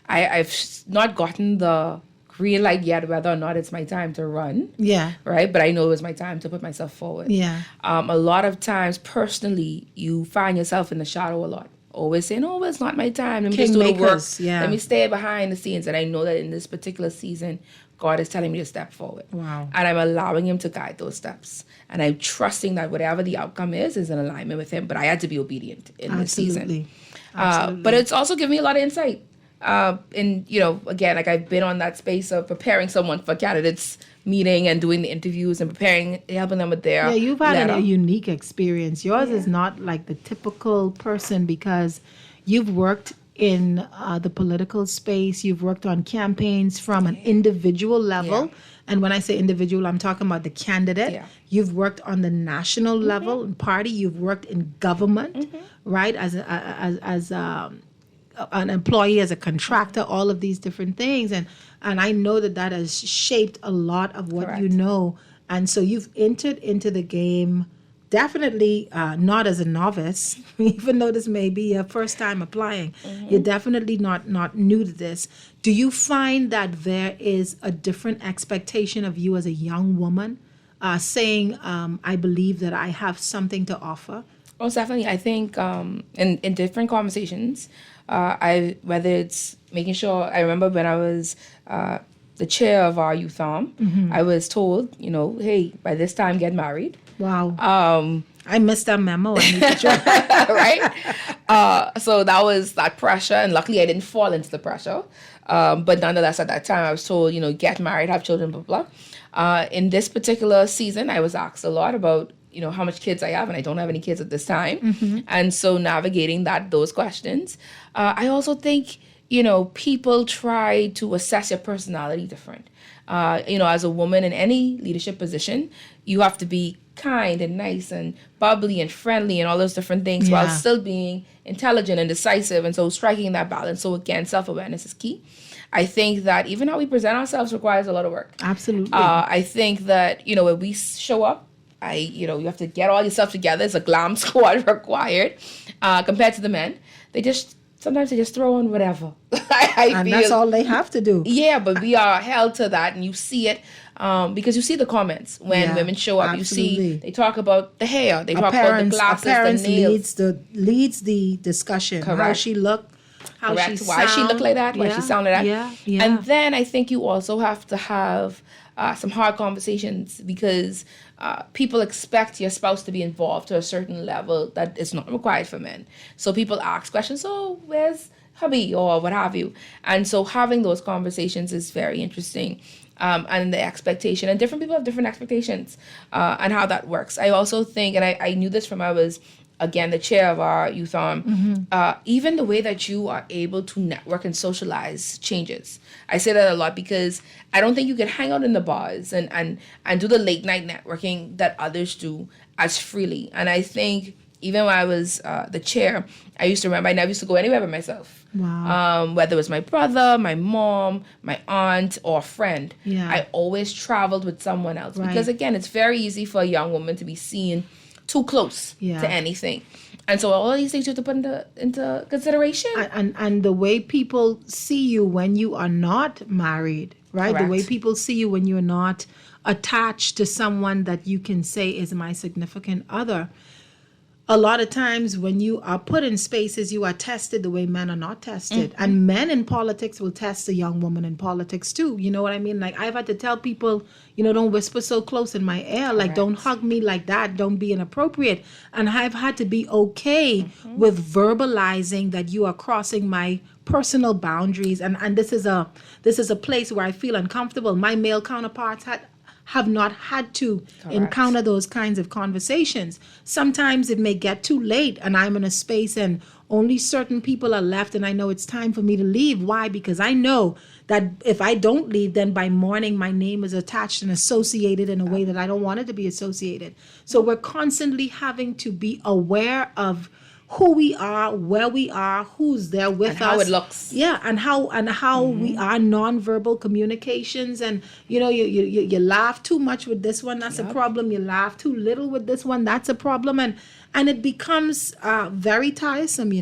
I've not gotten the green light yet whether or not it's my time to run. Yeah. Right? But I know it was my time to put myself forward. Yeah. A lot of times, personally, you find yourself in the shadow a lot. Always saying, oh, it's not my time. Let me just do the work. Yeah. Let me stay behind the scenes. And I know that in this particular season, God is telling me to step forward. Wow. And I'm allowing him to guide those steps. And I'm trusting that whatever the outcome is in alignment with him. But I had to be obedient in this season. Absolutely. But it's also given me a lot of insight. And, again, like I've been on that space of preparing someone for candidates meeting and doing the interviews and helping them with their you've had letter. a unique experience. Yours is not like the typical person because you've worked in the political space. You've worked on campaigns from an individual level. Yeah. And when I say individual, I'm talking about the candidate. Yeah. You've worked on the national level and party. You've worked in government, right? As an employee, as a contractor, all of these different things. And I know that has shaped a lot of what you know. And so you've entered into the game definitely not as a novice, even though this may be your first time applying. You're definitely not new to this. Do you find that there is a different expectation of you as a young woman saying, I believe that I have something to offer? Most definitely. I think in different conversations, whether it's making sure, I remember when I was the chair of our youth arm, I was told, hey, by this time get married. Wow. I missed that memo. I need to try. Right? So that was that pressure, and luckily I didn't fall into the pressure. But nonetheless, at that time, I was told, get married, have children, blah, blah. In this particular season, I was asked a lot about, how much kids I have, and I don't have any kids at this time. And so navigating those questions. I also think, people try to assess your personality different. As a woman in any leadership position, you have to be kind and nice and bubbly and friendly and all those different things while still being intelligent and decisive. And so striking that balance. So again, self-awareness is key. I think that even how we present ourselves requires a lot of work. Absolutely. I think that, when we show up, you have to get all yourself together. It's a glam squad required compared to the men. Sometimes they just throw on whatever. And that's all they have to do. Yeah, but we are held to that, and you see it because you see the comments when women show up. Absolutely. You see they talk about the hair, they talk about the glasses, appearance the nails. leads the discussion. Correct. How she looked, how Correct. she Why she looked like that, why she sounded like that. Yeah. And then I think you also have to have some hard conversations because people expect your spouse to be involved to a certain level that is not required for men. So people ask questions, oh, where's hubby or what have you? And so having those conversations is very interesting. And the expectation, and different people have different expectations and how that works. I also think, and I knew this from I was, again, the chair of our youth arm, even the way that you are able to network and socialize changes. I say that a lot because I don't think you can hang out in the bars and do the late night networking that others do as freely. And I think even when I was the chair, I used to remember I never used to go anywhere by myself. Wow. Whether it was my brother, my mom, my aunt, or a friend. Yeah. I always traveled with someone else. Right. Because again, it's very easy for a young woman to be seen too close to anything. And so all these things you have to put into consideration. And the way people see you when you are not married, right? Correct. The way people see you when you're not attached to someone that you can say is my significant other. A lot of times when you are put in spaces, you are tested the way men are not tested. And men in politics will test a young woman in politics too. You know what I mean? Like I've had to tell people, don't whisper so close in my ear. Like don't hug me like that. Don't be inappropriate. And I've had to be okay with verbalizing that you are crossing my personal boundaries. And this is a place where I feel uncomfortable. My male counterparts have not had to encounter those kinds of conversations. Sometimes it may get too late and I'm in a space and only certain people are left, and I know it's time for me to leave. Why? Because I know that if I don't leave, then by morning my name is attached and associated in a way that I don't want it to be associated. So we're constantly having to be aware of who we are, where we are, who's there with and us, how it looks. yeah, and how we are nonverbal communications, and you laugh too much with this one, that's a problem. You laugh too little with this one, that's a problem, and it becomes very tiresome,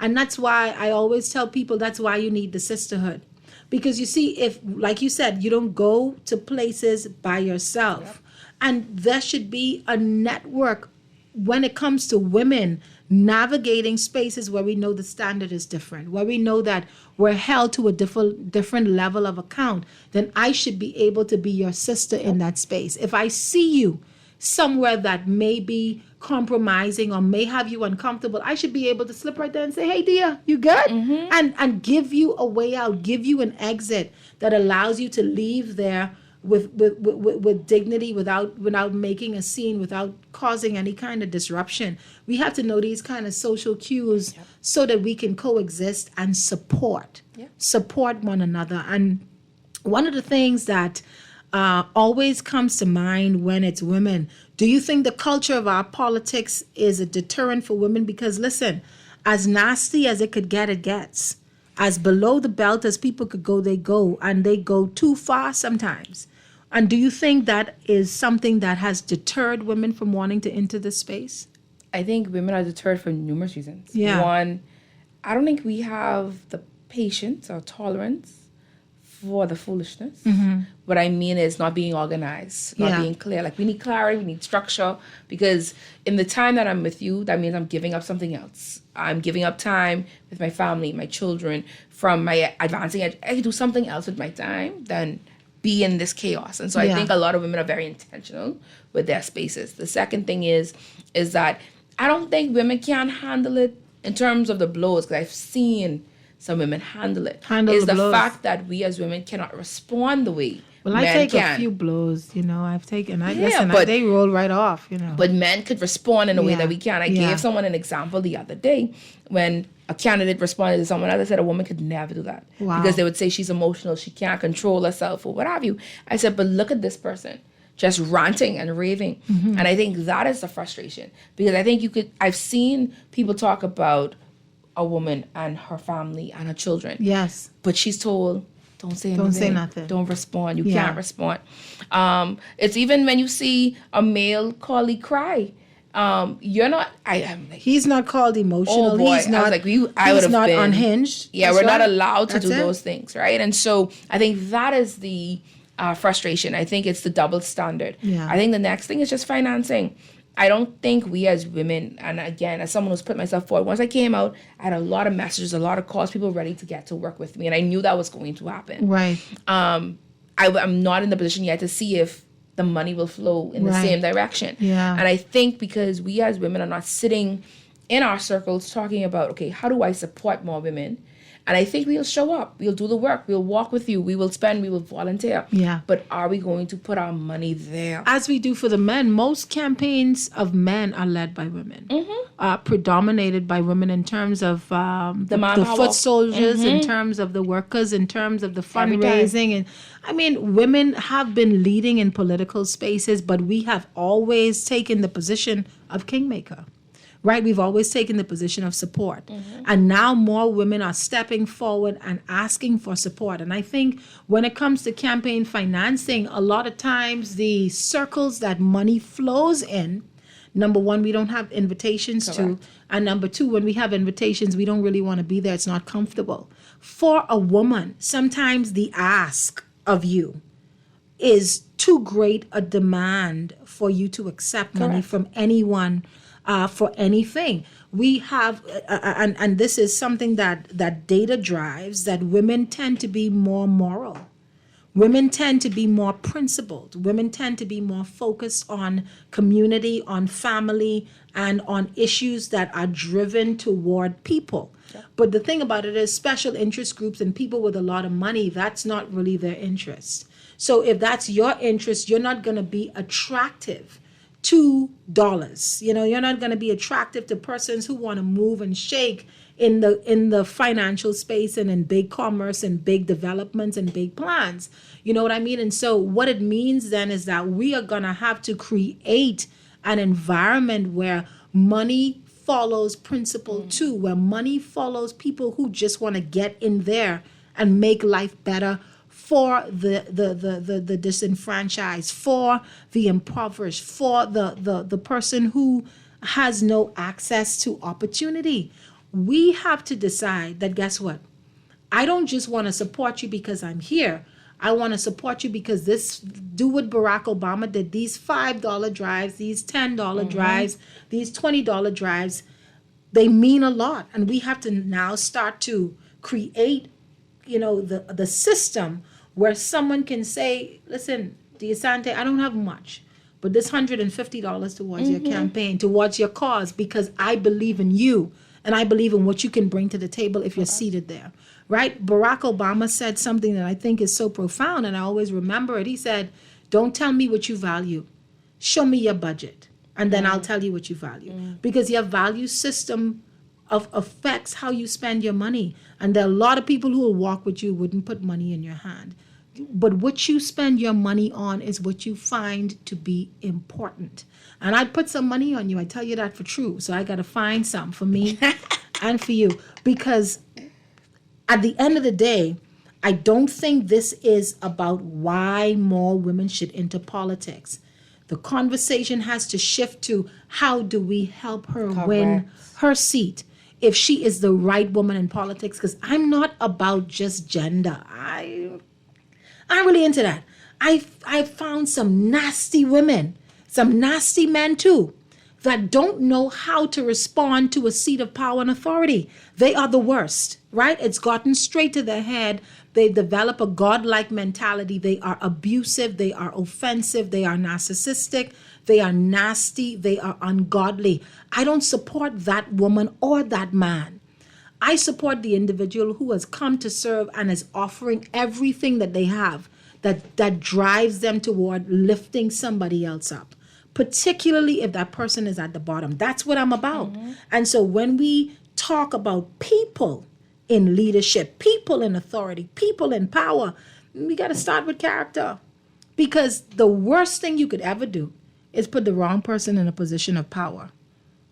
and that's why I always tell people that's why you need the sisterhood, because you see, if like you said, you don't go to places by yourself, and there should be a network when it comes to women navigating spaces where we know the standard is different, where we know that we're held to a different level of account, then I should be able to be your sister in that space. If I see you somewhere that may be compromising or may have you uncomfortable, I should be able to slip right there and say, hey dear, you good? And give you a way out, give you an exit that allows you to leave there with dignity, without making a scene, without causing any kind of disruption. We have to know these kind of social cues so that we can coexist and support one another. And one of the things that always comes to mind when it's women, do you think the culture of our politics is a deterrent for women? Because listen, as nasty as it could get, it gets. As below the belt as people could go, they go, and they go too far sometimes. And do you think that is something that has deterred women from wanting to enter this space? I think women are deterred for numerous reasons. Yeah. One, I don't think we have the patience or tolerance for the foolishness. What I mean is not being organized, not being clear. Like, we need clarity, we need structure, because in the time that I'm with you, that means I'm giving up something else. I'm giving up time with my family, my children, from my advancing. I can do something else with my time than be in this chaos. And so I think a lot of women are very intentional with their spaces. The second thing is that I don't think women can handle it in terms of the blows, because I've seen some women handle it. Is the fact that we as women cannot respond the way well, men I take can. a few blows, I've taken. But they roll right off, But men could respond in a way that we can. I gave someone an example the other day when a candidate responded to someone else. I said a woman could never do that. Because they would say she's emotional, she can't control herself, or what have you. I said, but look at this person, just ranting and raving. And I think that is the frustration. Because I think I've seen people talk about a woman and her family and her children. Yes. But she's told, don't say anything. Don't say nothing. Don't respond. You can't respond. It's even when you see a male colleague cry. You're not. He's not called emotional. Oh boy, he's not. I was like, he's not unhinged. Yeah, That's we're not right. allowed to That's do it. those things, right? And so I think that is the frustration. I think it's the double standard. Yeah. I think the next thing is just financing. I don't think we as women, and again, as someone who's put myself forward, once I came out, I had a lot of messages, a lot of calls, people ready to get to work with me, and I knew that was going to happen. Right. I'm not in the position yet to see if the money will flow in the same direction. Yeah. And I think because we as women are not sitting in our circles talking about, okay, how do I support more women? And I think we'll show up. We'll do the work. We'll walk with you. We will spend. We will volunteer. Yeah. But are we going to put our money there? As we do for the men, most campaigns of men are led by women, predominated by women in terms of the foot soldiers, in terms of the workers, in terms of the fundraising. And I mean, women have been leading in political spaces, but we have always taken the position of kingmaker. Right? We've always taken the position of support. And now more women are stepping forward and asking for support. And I think when it comes to campaign financing, a lot of times the circles that money flows in, number one, we don't have invitations to. And number two, when we have invitations, we don't really want to be there. It's not comfortable. For a woman, sometimes the ask of you is too great a demand for you to accept money from anyone for anything. We have, and this is something that data drives, that women tend to be more moral. Women tend to be more principled. Women tend to be more focused on community, on family, and on issues that are driven toward people. But the thing about it is special interest groups and people with a lot of money, that's not really their interest. So if that's your interest, you're not going to be attractive $2. You're not going to be attractive to persons who want to move and shake in the financial space and in big commerce and big developments and big plans. You know what I mean? And so what it means then is that we are going to have to create an environment where money follows principle too, where money follows people who just want to get in there and make life better for the disenfranchised, for the impoverished, for the person who has no access to opportunity. We have to decide that, guess what? I don't just want to support you because I'm here. I want to support you because do what Barack Obama did. These $5 drives, these $10 drives, these $20 drives, they mean a lot. And we have to now start to create, the system where someone can say, listen, DeSante, I don't have much, but this $150 towards your campaign, towards your cause, because I believe in you and I believe in what you can bring to the table if you're seated there. Right? Barack Obama said something that I think is so profound, and I always remember it. He said, don't tell me what you value. Show me your budget, and then I'll tell you what you value. Because your value system affects how you spend your money. And there are a lot of people who will walk with you, wouldn't put money in your hand. But what you spend your money on is what you find to be important. And I'd put some money on you. I tell you that for true. So I got to find some for me and for you. Because at the end of the day, I don't think this is about why more women should enter politics. The conversation has to shift to how do we help her win her seat if she is the right woman in politics. Because I'm not about just gender. I'm really into that. I found some nasty women, some nasty men too, that don't know how to respond to a seat of power and authority. They are the worst, right? It's gotten straight to their head. They develop a godlike mentality. They are abusive. They are offensive. They are narcissistic. They are nasty. They are ungodly. I don't support that woman or that man. I support the individual who has come to serve and is offering everything that they have that drives them toward lifting somebody else up, particularly if that person is at the bottom. That's what I'm about. And so when we talk about people in leadership, people in authority, people in power, we got to start with character. Because the worst thing you could ever do is put the wrong person in a position of power.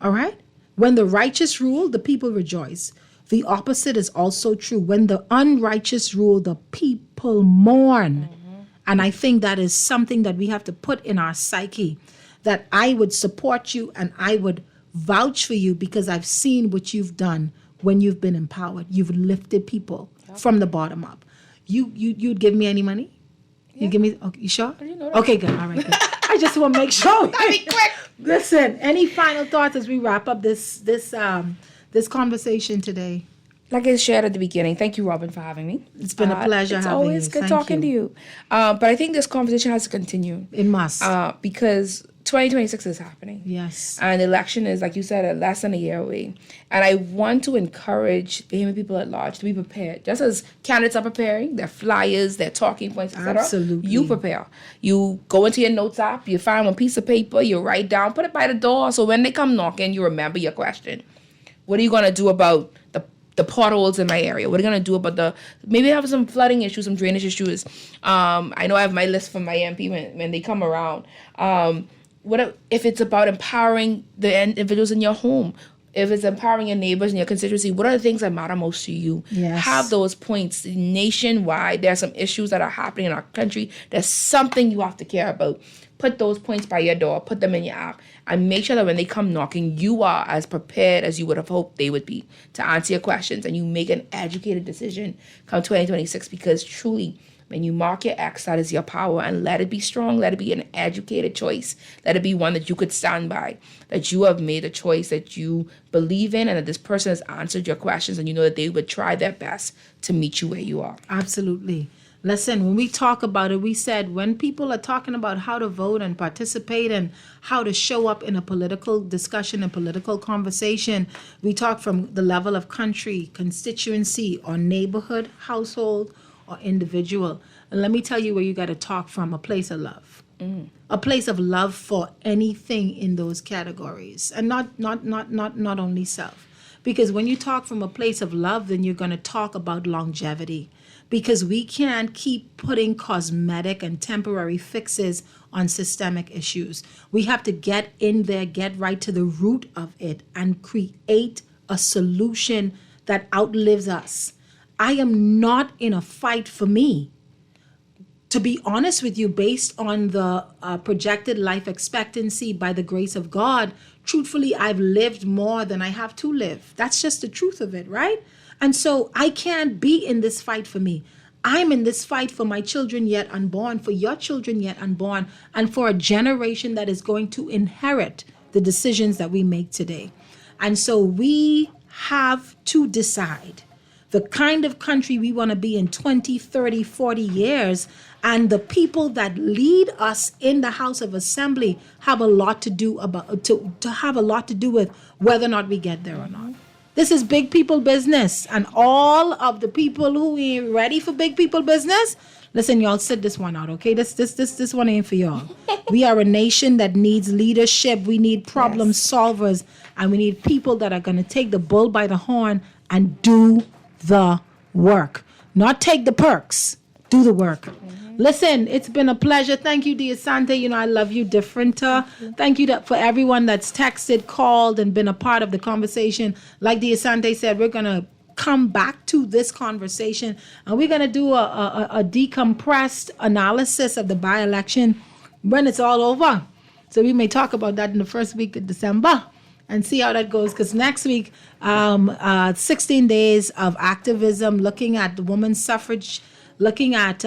All right? When the righteous rule, the people rejoice. The opposite is also true. When the unrighteous rule, the people mourn. And I think that is something that we have to put in our psyche, that I would support you and I would vouch for you because I've seen what you've done when you've been empowered. You've lifted people from the bottom up. You'd give me any money? You give me? Okay, you sure? Okay, good. All right, good. I just want to make sure. Be quick. Listen, any final thoughts as we wrap up this conversation today? Like I shared at the beginning, thank you, Robin, for having me. It's been a pleasure having you. It's always good talking to you. But I think this conversation has to continue. It must. Because 2026 is happening. Yes. And the election is, like you said, less than a year away. And I want to encourage Bahamian people at large to be prepared. Just as candidates are preparing, their flyers, their talking points, etc. Absolutely. You prepare. You go into your notes app, you find one piece of paper, you write down, put it by the door. So when they come knocking, you remember your question. What are you going to do about the potholes in my area? What are you going to do about maybe I have some flooding issues, some drainage issues. I know I have my list from my MP when they come around. What if it's about empowering the individuals in your home? If it's empowering your neighbors and your constituency, what are the things that matter most to you? Yes. Have those points nationwide. There are some issues that are happening in our country. There's something you have to care about. Put those points by your door. Put them in your app. And make sure that when they come knocking, you are as prepared as you would have hoped they would be to answer your questions. And you make an educated decision come 2026. Because truly, when you mark your X, that is your power. And let it be strong. Let it be an educated choice. Let it be one that you could stand by. That you have made a choice that you believe in. And that this person has answered your questions. And you know that they would try their best to meet you where you are. Absolutely. Listen, when we talk about it, we said when people are talking about how to vote and participate and how to show up in a political discussion and political conversation, we talk from the level of country, constituency, or neighborhood, household, or individual. And let me tell you where you got to talk from a place of love. A place of love for anything in those categories, and not only self. Because when you talk from a place of love, then you're going to talk about longevity. Because we can't keep putting cosmetic and temporary fixes on systemic issues. We have to get in there, get right to the root of it, and create a solution that outlives us. I am not in a fight for me. To be honest with you, based on the projected life expectancy by the grace of God, truthfully, I've lived more than I have to live. That's just the truth of it, right? And so I can't be in this fight for me. I'm in this fight for my children yet unborn, for your children yet unborn, and for a generation that is going to inherit the decisions that we make today. And so we have to decide the kind of country we want to be in 20, 30, 40 years. And the people that lead us in the House of Assembly have a lot to do with whether or not we get there or not. This is big people business. And all of the people who ain't ready for big people business, listen, y'all, sit this one out, okay? This one ain't for y'all. We are a nation that needs leadership. We need problem solvers. And we need people that are going to take the bull by the horn and do the work. Not take the perks. Do the work. Listen, it's been a pleasure. Thank you, Diasante. You know, I love you different. Thank you for everyone that's texted, called, and been a part of the conversation. Like Diasante said, we're going to come back to this conversation, and we're going to do a decompressed analysis of the by-election when it's all over. So we may talk about that in the first week of December and see how that goes. Because next week, 16 days of activism, looking at the women's suffrage, looking at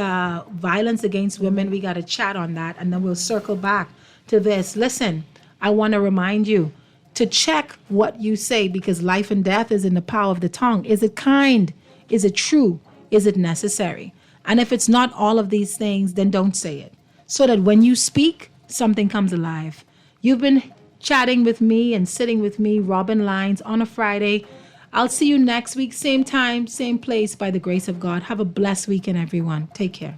violence against women. We got to chat on that, and then we'll circle back to this. Listen, I want to remind you to check what you say, because life and death is in the power of the tongue. Is it kind? Is it true? Is it necessary? And if it's not all of these things, then don't say it, so that when you speak, something comes alive. You've been chatting with me and sitting with me, Robin Lines, on a Friday. I'll see you next week, same time, same place, by the grace of God. Have a blessed weekend, everyone. Take care.